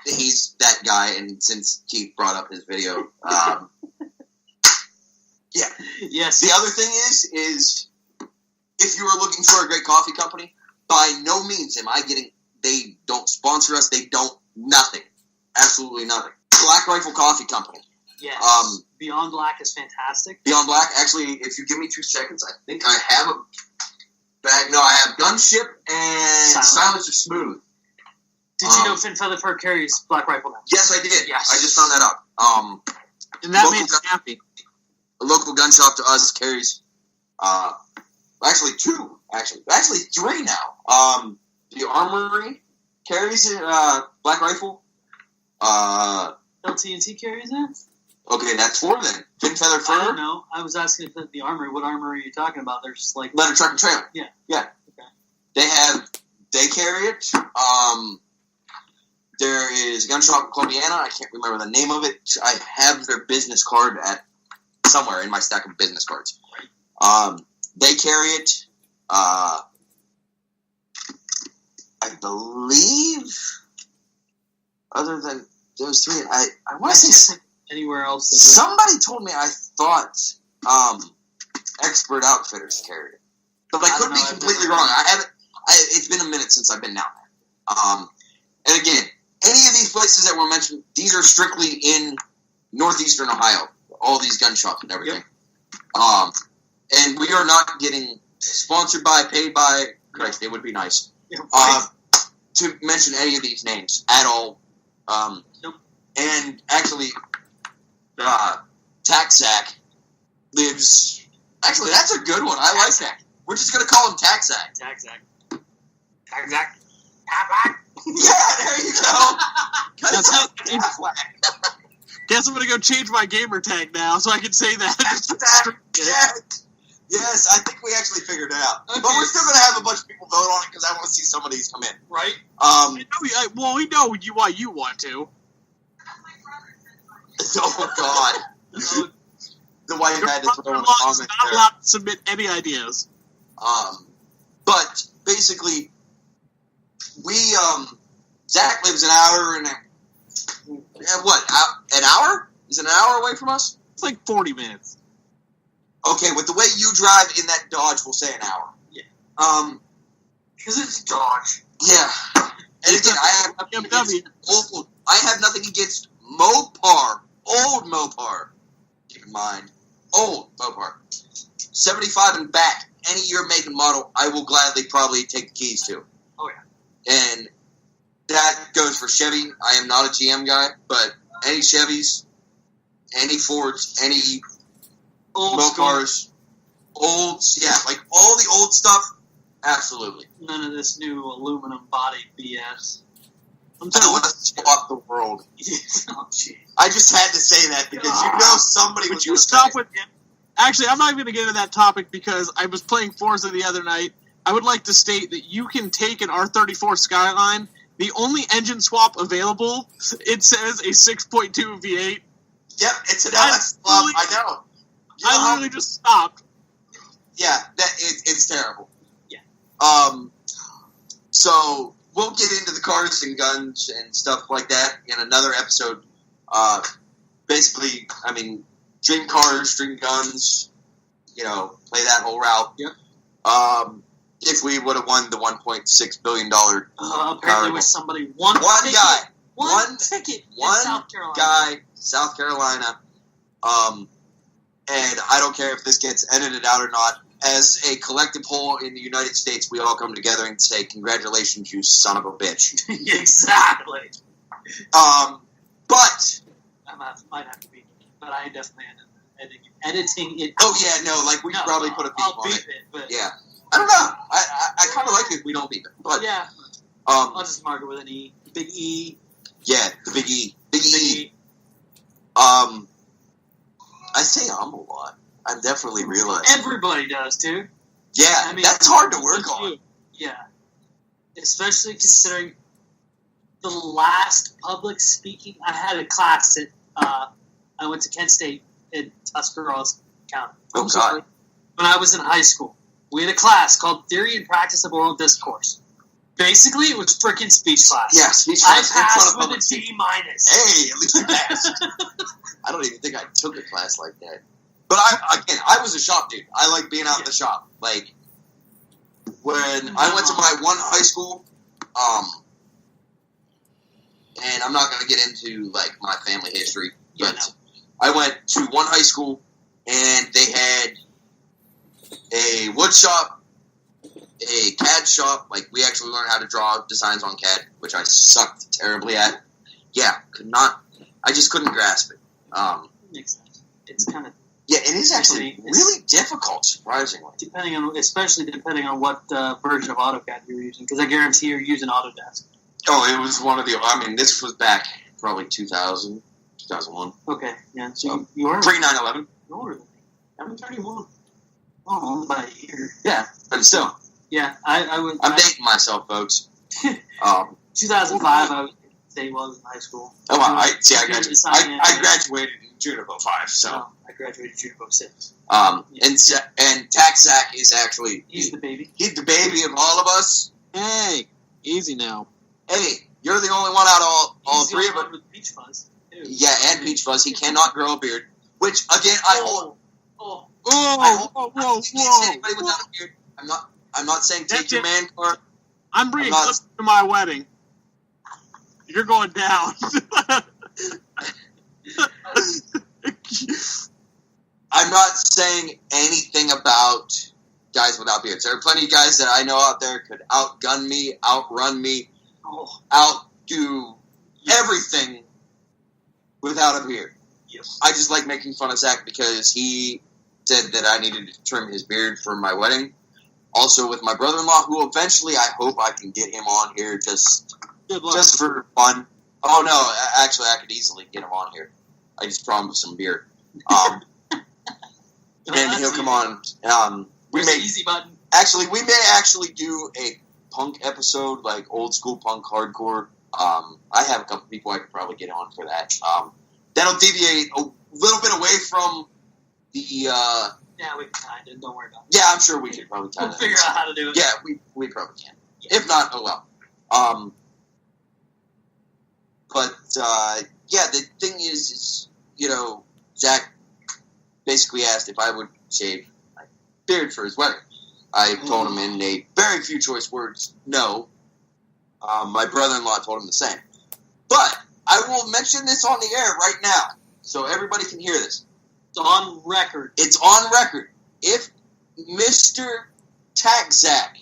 He's that guy, and since Keith brought up his video, yeah. Yes. The other thing is if you are looking for a great coffee company, by no means am I getting. They don't sponsor us. They don't nothing. Absolutely nothing. Black Rifle Coffee Company. Yes. Beyond Black is fantastic. Beyond Black, actually, if you give me 2 seconds, I think I have a bag. No, I have Gunship and Silencer Smooth. Did you know Finn Featherford carries Black Rifle now? Yes, I did. Yes. I just found that out. And that made me happy. A local gun shop to us carries, actually 2, actually 3 now. The Armory carries Black Rifle. LT&T carries it? Okay, that's 4 then. Finn Feather Fur. I don't know. I was asking if the Armory. What Armory are you talking about? There's like Leather Truck and Trailer. Yeah. Okay. They carry it. There is a gun shop in Columbiana. I can't remember the name of it. I have their business card somewhere in my stack of business cards. They carry it. I believe. Other than those 3, I want to say anywhere else. Somebody told me I thought Expert Outfitters carried it, but I could be completely wrong. I haven't. It's been a minute since I've been down there. And again, any of these places that were mentioned, these are strictly in northeastern Ohio. All these gun shops and everything. Yep. And we are not getting sponsored by, paid by. Christ, it would be nice. Yeah, to mention any of these names at all. Nope. And actually, Taxac lives. Actually, that's a good one. I like that. We're just gonna call him Taxac. Taxac. Yeah, there you go. That's how Guess I'm gonna go change my gamer tag now so I can say that. Yes, I think we actually figured it out. Okay. But we're still going to have a bunch of people vote on it because I want to see some of these come in. Right? We know why you want to. Oh, God. The white had to throw in a comment not allowed to submit any ideas. But, basically, Zach lives an hour and an hour? Is it an hour away from us? It's like 40 minutes. Okay, with the way you drive in that Dodge, we'll say an hour. Yeah. Because it's a Dodge. Yeah. And again, I have nothing against Mopar. Old Mopar. Keep in mind. Old Mopar. 75 and back. Any year, make, and model, I will gladly probably take the keys to. Oh, yeah. And that goes for Chevy. I am not a GM guy, but any Chevys, any Fords, any old Mopars, like all the old stuff, absolutely. None of this new aluminum body BS. I'm telling you. Let's swap the world. Oh, jeez. I just had to say that because somebody Would was you gonna stop say it. with it? Actually, I'm not even going to get into that topic because I was playing Forza the other night. I would like to state that you can take an R34 Skyline. The only engine swap available, it says a 6.2 V8. Yep, it's an LS swap. I know. I literally just stopped. Yeah, it's terrible. Yeah. So we'll get into the cars and guns and stuff like that in another episode. Basically, I mean, dream cars, dream guns, play that whole route. Yep. If we would have won the $1.6 billion apparently with somebody one guy, ticket in one South Carolina. guy, South Carolina. And I don't care if this gets edited out or not. As a collective whole in the United States, we all come together and say, "Congratulations, you son of a bitch." Exactly. But I might have to be, but I definitely editing it. Oh yeah, no, like we could probably put a beep I'll on beep it. but Yeah, I don't know. I kind of like it if we don't beep it, but yeah, I'll just mark it with an E, big E. Yeah, the big E, big E. I say a lot. I'm definitely realizing. Everybody does, dude. Yeah, I mean, that's hard to work on. Yeah, especially considering the last public speaking. I had a class at I went to Kent State in Tuscarawas County. Oh God! When I was in high school, we had a class called Theory and Practice of Oral Discourse. Basically, it was freaking speech class. Yeah, speech class. I passed with a D-. Hey, at least you passed. I don't even think I took a class like that. But I was a shop dude. I like being out in the shop. Like, when I went to my one high school, and I'm not going to get into, like, my family history, but I went to one high school, and they had a wood shop, a CAD shop. Like, we actually learned how to draw designs on CAD, which I sucked terribly at. Yeah, I just couldn't grasp it. Makes sense. It's kind of... Yeah, it is actually really difficult, surprisingly. Especially depending on what version of AutoCAD you're using, because I guarantee you're using Autodesk. Oh, it was one of the... I mean, this was back probably 2000, 2001. Okay, yeah. So you are... Pre-9/11. You're older than me. I'm 31. Oh, only by a year. Yeah, but still. Yeah, I'm dating myself, folks. 2005, I was say while I was in high school. Oh, wow. I graduated in June of 2005, so. No, I graduated June of 2006. And Tax Zach is actually... He's the baby. He's the baby of all of us. Hey, easy now. Hey, you're the only one out of all three of us. With Peach Fuzz. Ew. Yeah, and Peach Fuzz. He cannot grow a beard. Which, again, I hold... Whoa! Anybody without a beard. I'm not saying take your man card. I'm bringing clips to my wedding. You're going down. I'm not saying anything about guys without beards. There are plenty of guys that I know out there could outgun me, outrun me, outdo everything without a beard. Yes. I just like making fun of Zach because he said that I needed to trim his beard for my wedding. Also with my brother-in-law, who eventually I hope I can get him on here just for fun. Oh, no, actually, I could easily get him on here. I just promised him beer. And he'll come on. Easy button. Actually, we may actually do a punk episode, like old school punk hardcore. I have a couple people I could probably get on for that. That'll deviate a little bit away from the... Yeah, we can kind of. Don't worry about it. Yeah, I'm sure we could probably kind of... We'll figure out how to do it. Yeah, we probably can. Yeah. If not, oh well. But, yeah, the thing is, Zach basically asked if I would shave my beard for his wedding. I told him in a very few choice words, no. My brother-in-law told him the same. But I will mention this on the air right now, so everybody can hear this. It's on record. It's on record. If Mr. Tax Zach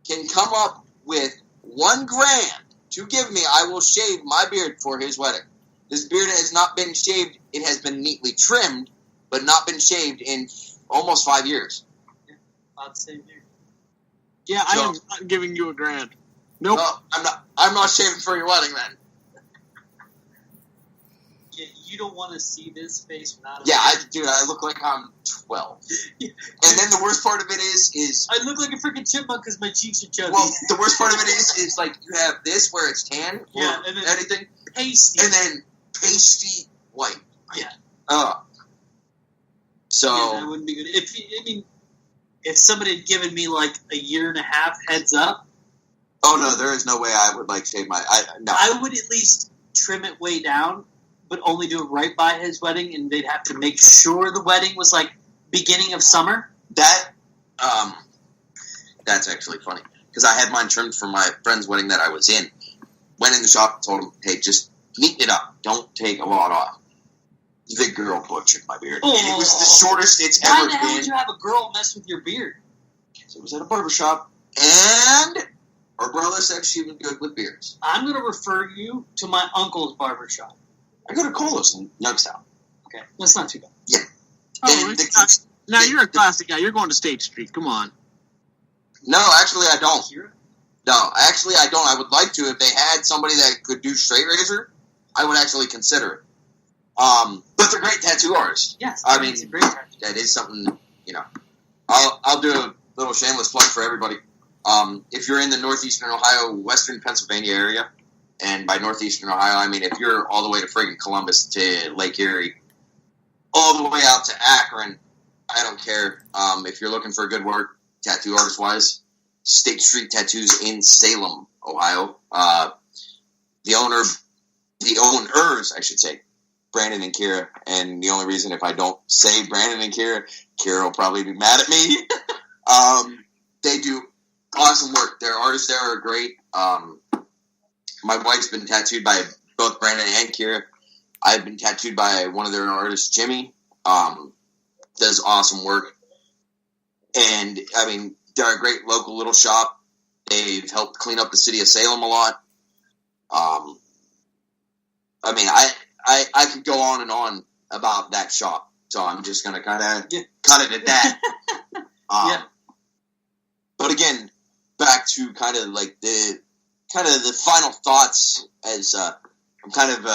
can come up with $1,000 to give me, I will shave my beard for his wedding. This beard has not been shaved. It has been neatly trimmed, but not been shaved in almost 5 years. Yeah, about the same year. Yeah, I am not giving you $1,000. Nope. Well, I'm not shaving for your wedding then. Yeah, you don't want to see this face without. Yeah, I look like I'm 12. And then the worst part of it is I look like a freaking chipmunk because my cheeks are chubby. well, the worst part of it is like you have this where it's tan, Yeah, and then anything, pasty. and then pasty white. Yeah. So Yeah, that wouldn't be good. If somebody had given me like a year and a half heads up, oh no, there is no way I would like shave my. No. I would at least trim it way down, but only do it right by his wedding, and they'd have to make sure the wedding was like beginning of summer. That's actually funny because I had mine trimmed for my friend's wedding that I was in. Went in the shop, told him, "Hey, just neaten it up. Don't take a lot off." The girl butchered my beard, and it was the shortest it's Why ever the hell would been. you have a girl mess with your beard? So it was at a barbershop, and her brother said she was good with beards. I'm going to refer you to my uncle's barbershop. I go to Colos in Youngstown. Okay, that's not too bad. Oh, now you're a classic guy. You're going to State Street. Come on. No, actually, I don't. No, actually, I don't. I would like to. If they had somebody that could do straight razor, I would actually consider it. But they're great tattoo artists. Yes, I mean, it's a great tattoo. that is something, I'll do a little shameless plug for everybody. If you're in the northeastern Ohio, western Pennsylvania area, and by northeastern Ohio, I mean if you're all the way to friggin' Columbus to Lake Erie, all the way out to Akron, I don't care. If you're looking for good work, tattoo artist-wise, State Street Tattoos in Salem, Ohio. The owners, I should say, Brandon and Kira, and the only reason if I don't say Brandon and Kira will probably be mad at me. They do awesome work. Their artists there are great. My wife's been tattooed by both Brandon and Kira. I've been tattooed by one of their artists, Jimmy. Does awesome work. And, I mean, they're a great local little shop. They've helped clean up the city of Salem a lot. I mean, I could go on and on about that shop, so I'm just going to kind of cut it at that. But again, back to kind of like the final thoughts as I'm kind of,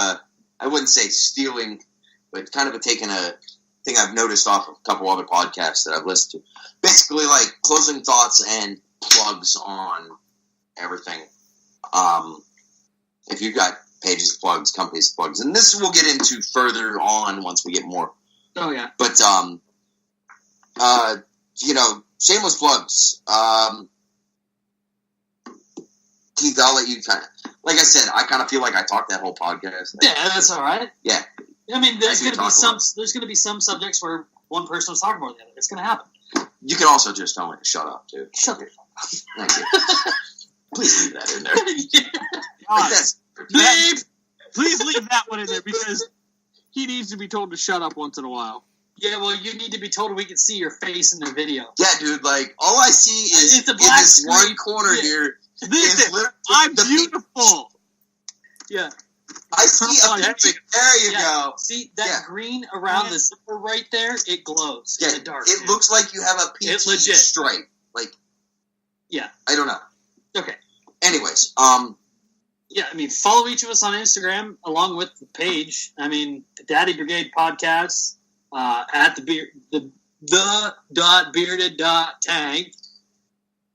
I wouldn't say stealing, but kind of taking a thing I've noticed off of a couple other podcasts that I've listened to. Basically, like closing thoughts and plugs on everything. If you've got pages plugs, companies plugs, and this we'll get into further on once we get more. Oh yeah. But shameless plugs. Keith, I'll let you kind of. Like I said, I kind of feel like I talked that whole podcast. Yeah, that's all right. Yeah. I mean, there's going to be some subjects where one person was talking more than the other. It's going to happen. You can also just tell me to shut up, too. Shut your Thank you. Please leave that in there. God, please leave that one in there because he needs to be told to shut up once in a while. Yeah, well, you need to be told we can see your face in the video. Yeah, dude, like, all I see is it's a in black this screen. one corner here. I'm beautiful. Yeah. I see a picture. There you go. See that green around the zipper right there? It glows in the dark. It looks like you have a peach stripe. Like, yeah. I don't know. Okay. Anyways, yeah, I mean, follow each of us on Instagram along with the page. I mean, the Daddy Brigade podcast at the bearded.tank.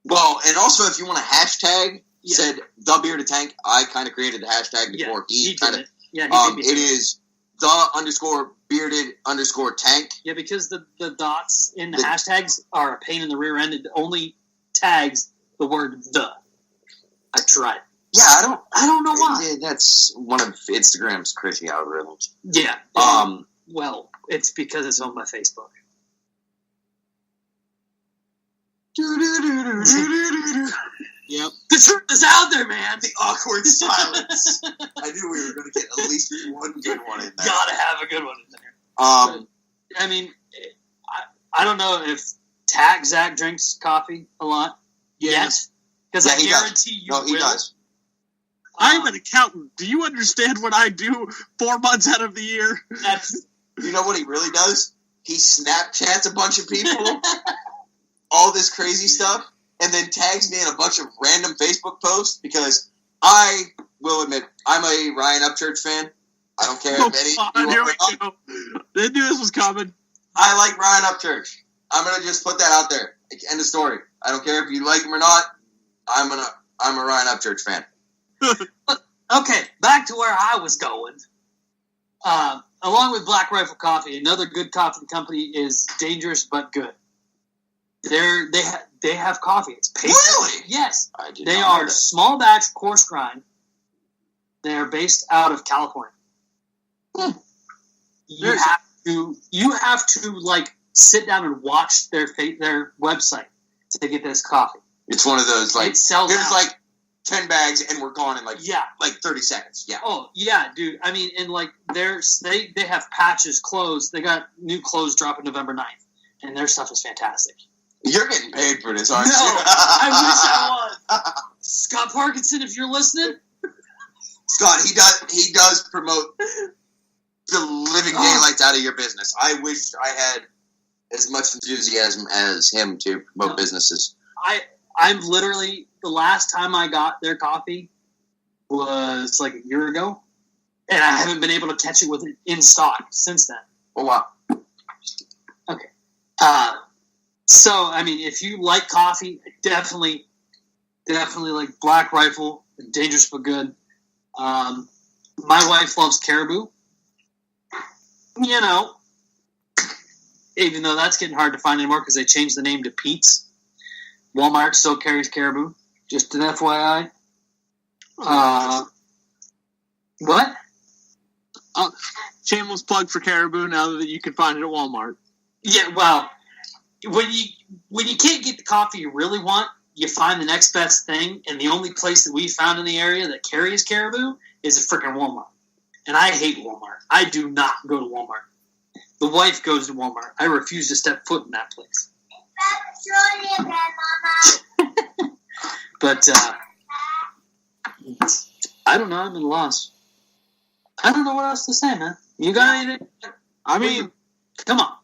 Well, and also if you want a hashtag, said the bearded tank. I kind of created the hashtag before he kind of. Yeah, it is the _bearded_tank. Yeah, because the dots in the hashtags are a pain in the rear end. It only tags the word the. I tried. Yeah, I don't know why. That's one of Instagram's crazy algorithms. Yeah. Well, it's because it's on my Facebook. Yep. The truth is out there, man. The awkward silence. I knew we were going to get at least one good one in there. Gotta have a good one in there. I mean, I don't know if Zach drinks coffee a lot yet. Because I guarantee you will. No, he does. I'm an accountant. Do you understand what I do 4 months out of the year? You know what he really does? He Snapchats a bunch of people, all this crazy stuff, and then tags me in a bunch of random Facebook posts because I will admit I'm a Ryan Upchurch fan. I don't care if any. Here we go. They knew this was coming. I like Ryan Upchurch. I'm gonna just put that out there. End of story. I don't care if you like him or not. I'm a Ryan Upchurch fan. Okay, back to where I was going. Along with Black Rifle Coffee, another good coffee company is Dangerous But Good. They have coffee. It's paper. Really? Yes. They are small batch, coarse grind. They are based out of California. You have to like sit down and watch their website to get this coffee. It's one of those like it sells here's out. like 10 bags and we're gone in like 30 seconds. Yeah. Oh yeah, dude. I mean, and like they have patches closed. They got new clothes dropping November 9th, and their stuff is fantastic. You're getting paid for this, aren't you? No, I wish I was. Scott Parkinson, if you're listening. Scott, he does promote the living daylights out of your business. I wish I had as much enthusiasm as him to promote businesses. I'm literally, the last time I got their coffee was like a year ago, and I haven't been able to catch it with it in stock since then. Oh, wow. Okay. So, I mean, if you like coffee, definitely like Black Rifle and Dangerous But Good. My wife loves Caribou. You know, even though that's getting hard to find anymore because they changed the name to Pete's. Walmart still carries Caribou. Just an FYI. What? Shameless plug for Caribou now that you can find it at Walmart. Yeah, well, when you can't get the coffee you really want, you find the next best thing, and the only place that we found in the area that carries Caribou is a freaking Walmart. And I hate Walmart. I do not go to Walmart. The wife goes to Walmart. I refuse to step foot in that place. But I don't know. I'm at a loss. I don't know what else to say, man. You got anything? I mean, come on.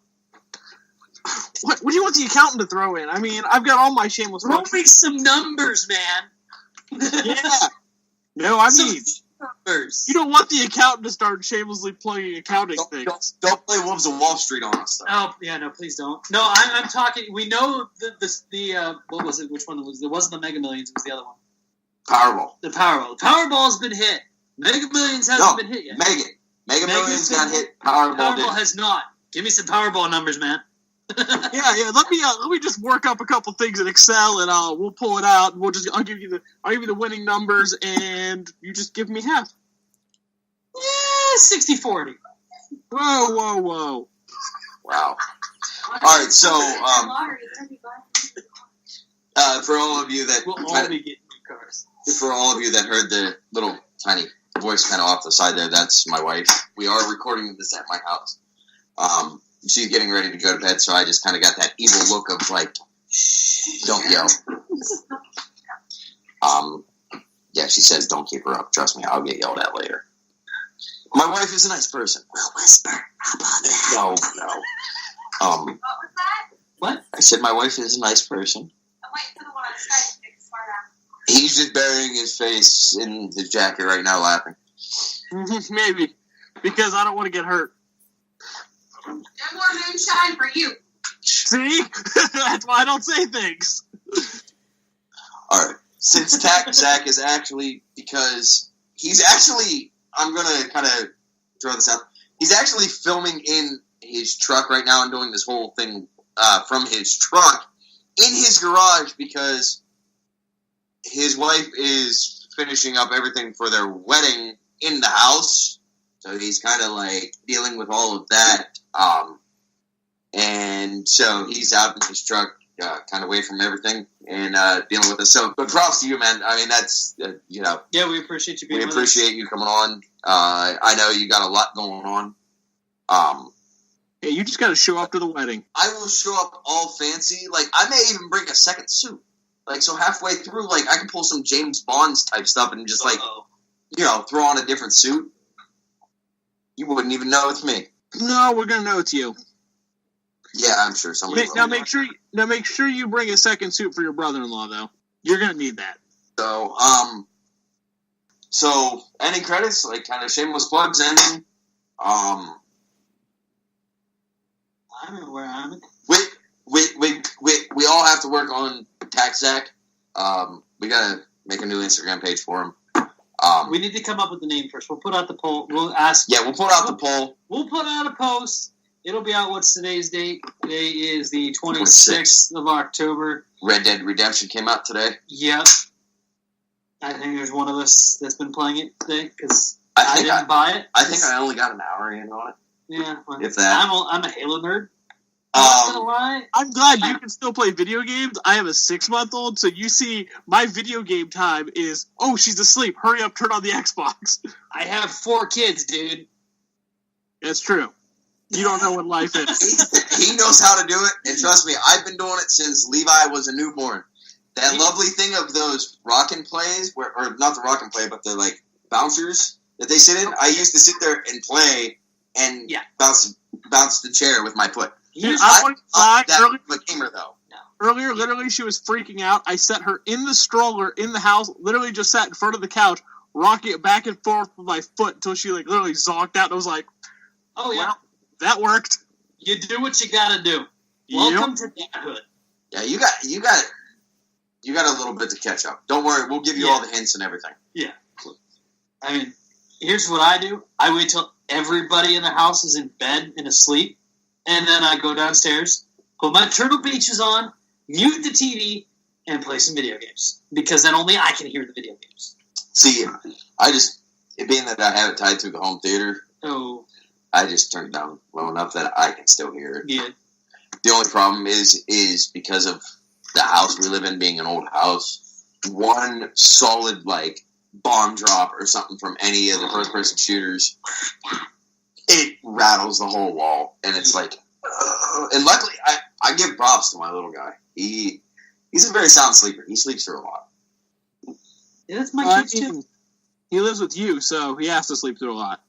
What do you want the accountant to throw in? I mean, I've got all my shameless. Throw me some numbers, man. Yeah. No, I mean, numbers. You don't want the accountant to start shamelessly plugging accounting things. Don't play Wolves of Wall Street on us, though. Oh, yeah, no, please don't. No, I'm talking. We know the what was it? Which one was it? It wasn't the Mega Millions. It was the other one. Powerball. The Powerball. The Powerball's been hit. Mega Millions hasn't been hit yet. Mega Millions got hit. Powerball has not. Give me some Powerball numbers, man. yeah. Let me just work up a couple things in Excel, and we'll pull it out. And I'll give you the winning numbers, and you just give me half. Yeah, 60-40. Whoa. Wow. All right, so for all of you that we'll all be getting new cars. For all of you that heard the little tiny voice kind of off the side there, that's my wife. We are recording this at my house. She's getting ready to go to bed, so I just kind of got that evil look of like, shh, don't yell. Yeah, she says don't keep her up. Trust me, I'll get yelled at later. My wife is a nice person. We'll whisper. How about that? No. What was that? What? I said my wife is a nice person. I'm waiting for the one on Skype to make a smart ass. He's just burying his face in his jacket right now, laughing. Maybe. Because I don't want to get hurt. No more moonshine for you. See? That's why I don't say things. Alright. Since Zach is actually, because he's actually, I'm going to kind of throw this out. He's actually filming in his truck right now and doing this whole thing from his truck in his garage because his wife is finishing up everything for their wedding in the house. So he's kind of like dealing with all of that. And so he's out in his truck, kind of away from everything and dealing with it. So, but props to you, man. I mean, that's, Yeah, we appreciate you being with us. We appreciate you coming on. I know you got a lot going on. Yeah, you just got to show up to the wedding. I will show up all fancy. Like, I may even bring a second suit. Like, so halfway through, like, I can pull some James Bond type stuff and just, like, throw on a different suit. You wouldn't even know it's me. No, we're going to know it's you. Yeah, I'm sure somebody will. Now make sure you bring a second suit for your brother-in-law, though. You're gonna need that. So any credits, like kind of shameless plugs, anything? I don't know where I'm at. We all have to work on TaxZach. We gotta make a new Instagram page for him. We need to come up with the name first. We'll put out the poll. We'll ask. Yeah, we'll put out the poll. We'll put out a post. It'll be out. What's today's date? Today is the 26th of October. Red Dead Redemption came out today. Yep. I think there's one of us that's been playing it today because I didn't buy it. I think I only got an hour in on it. Yeah. Well, if that. I'm a Halo nerd. I'm not gonna lie. I'm glad you can still play video games. I have a 6-month-old, so you see my video game time is, oh, she's asleep. Hurry up, turn on the Xbox. I have 4 kids, dude. It's true. You don't know what life is. He knows how to do it, and trust me, I've been doing it since Levi was a newborn. That lovely thing of those rock and plays, or not the rock and play, but the like bouncers that they sit in. I used to sit there and play and bounce the chair with my foot. I'm a gamer, though. Earlier, literally, she was freaking out. I set her in the stroller in the house, literally just sat in front of the couch, rocking it back and forth with my foot until she like literally zonked out. And I was like, "Oh yeah, well, that worked." You do what you gotta do. Welcome to dadhood. Yeah, you got a little bit to catch up. Don't worry, we'll give you all the hints and everything. Yeah. I mean, here's what I do. I wait till everybody in the house is in bed and asleep. And then I go downstairs, put my Turtle Beaches on, mute the TV, and play some video games. Because then only I can hear the video games. See, being that I have it tied to the home theater, I just turn it down low enough that I can still hear it. Yeah. The only problem is because of the house we live in being an old house, one solid, like, bomb drop or something from any of the first-person shooters, it rattles the whole wall, and it's like, and luckily, I give props to my little guy. He's a very sound sleeper. He sleeps through a lot. Yeah, that's my kid too. He lives with you, so he has to sleep through a lot.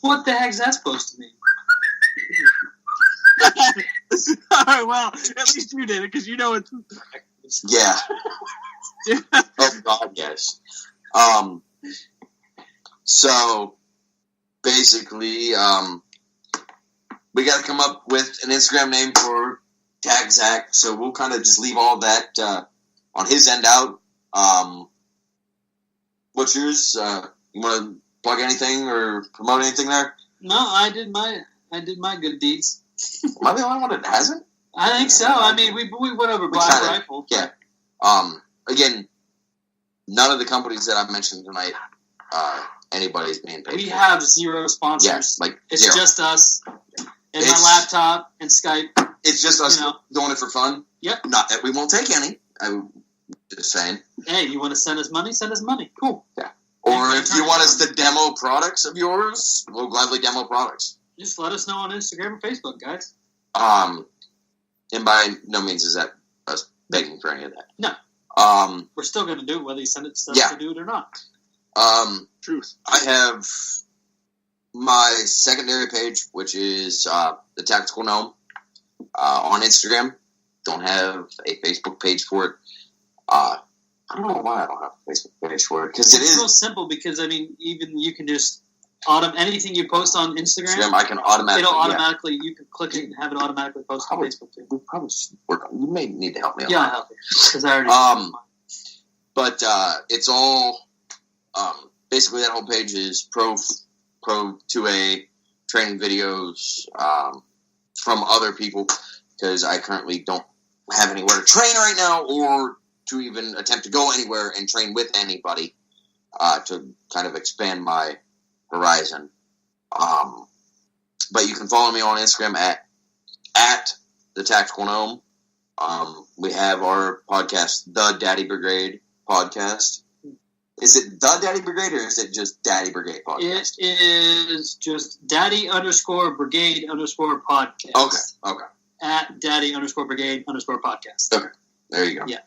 What the heck's that supposed to mean? All right, well, at least you did it, because you know it's... Yeah. Oh, God, yes. So... Basically, we got to come up with an Instagram name for TaxZach, so we'll kind of just leave all that on his end out. What's yours? You want to plug anything or promote anything there? No, I did my good deeds. Am I the only one that hasn't? I think so. I mean, we went over Black Rifle. Yeah. Again, none of the companies that I've mentioned tonight. Anybody's being paid. We have 0 sponsors. Yes, it's 0. just us and my laptop and Skype. It's just us doing it for fun. Yep. Not that we won't take any. I'm just saying. Hey, you want to send us money? Send us money. Cool. Yeah. Or if you want us to demo products of yours, we'll gladly demo products. Just let us know on Instagram or Facebook, guys. And by no means is that us begging for any of that. No. We're still going to do it whether you send it stuff to do it or not. Truth. I have my secondary page, which is the Tactical Gnome on Instagram. Don't have a Facebook page for it. I don't know why I don't have a Facebook page for it, because it is so simple. Because I mean, even you can just anything you post on Instagram, I can automatically. It'll automatically. You can click it and have it automatically post on Facebook too. We probably should work on. You may need to help me. I'll help you because I already. But it's all. Basically, that whole page is Pro 2A training videos from other people, because I currently don't have anywhere to train right now, or to even attempt to go anywhere and train with anybody to kind of expand my horizon. But you can follow me on Instagram at the Tactical Gnome. We have our podcast, The Daddy Brigade Podcast. Is it The Daddy Brigade, or is it just Daddy Brigade Podcast? It is just Daddy_Brigade_podcast. Okay. At Daddy_Brigade_podcast. Okay. There you go. Yeah.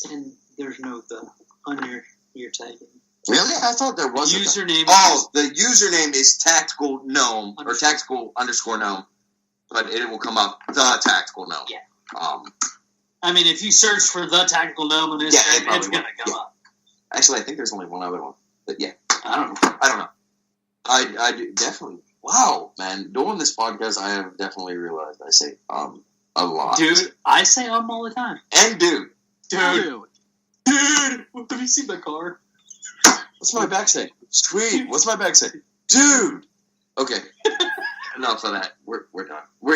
And there's no the on your tagging. Really? I thought there was Username. the username is tactical gnome or tactical _ gnome, but it will come up the tactical gnome. Yeah. I mean, if you search for the tactical gnome on Instagram, it's gonna come up. Actually, I think there's only one other one, but yeah, I don't know. I do, definitely. Wow, man! Doing this podcast, I have definitely realized I say a lot, dude. I say all the time. And dude. Have you seen my car? What's my back say? Sweet. What's my back say? Dude. Okay. Enough of that. We're done. We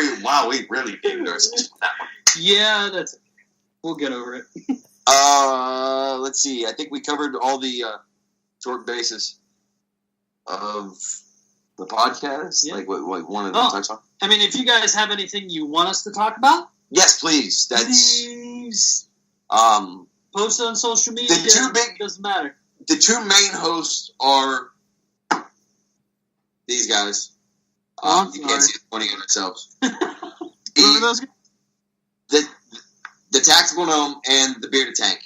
really gave ourselves that one. Yeah, that's it. We'll get over it. Let's see. I think we covered all the short bases of the podcast. Yeah. Like what wanted to touch on. I mean, if you guys have anything you want us to talk about, yes, please. Please. Post it on social media. Doesn't matter. The two main hosts are these guys. You can't see it pointing at themselves. The tactical gnome and the bearded tank.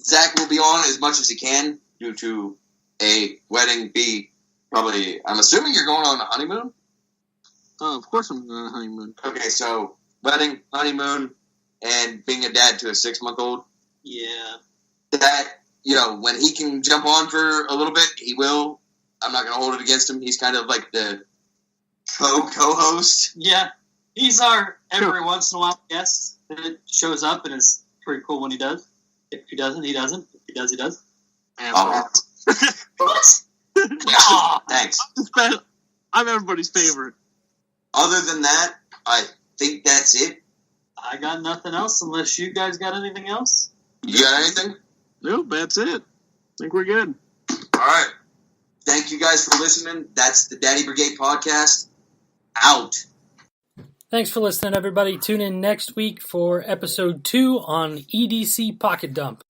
Zach will be on as much as he can due to A, wedding, B, probably, I'm assuming you're going on a honeymoon? Oh, of course I'm going on a honeymoon. Okay, so wedding, honeymoon, and being a dad to a 6-month-old. Yeah. That, when he can jump on for a little bit, he will. I'm not going to hold it against him. He's kind of like the co-host. Yeah. He's our every once in a while guest that shows up and is pretty cool when he does. If he doesn't, he doesn't. If he does, he does. Thanks. I'm everybody's favorite. Other than that, I think that's it. I got nothing else unless you guys got anything else. You got anything? Nope, that's it. I think we're good. All right. Thank you guys for listening. That's the Daddy Brigade podcast. Out. Thanks for listening, everybody. Tune in next week for episode 2 on EDC Pocket Dump.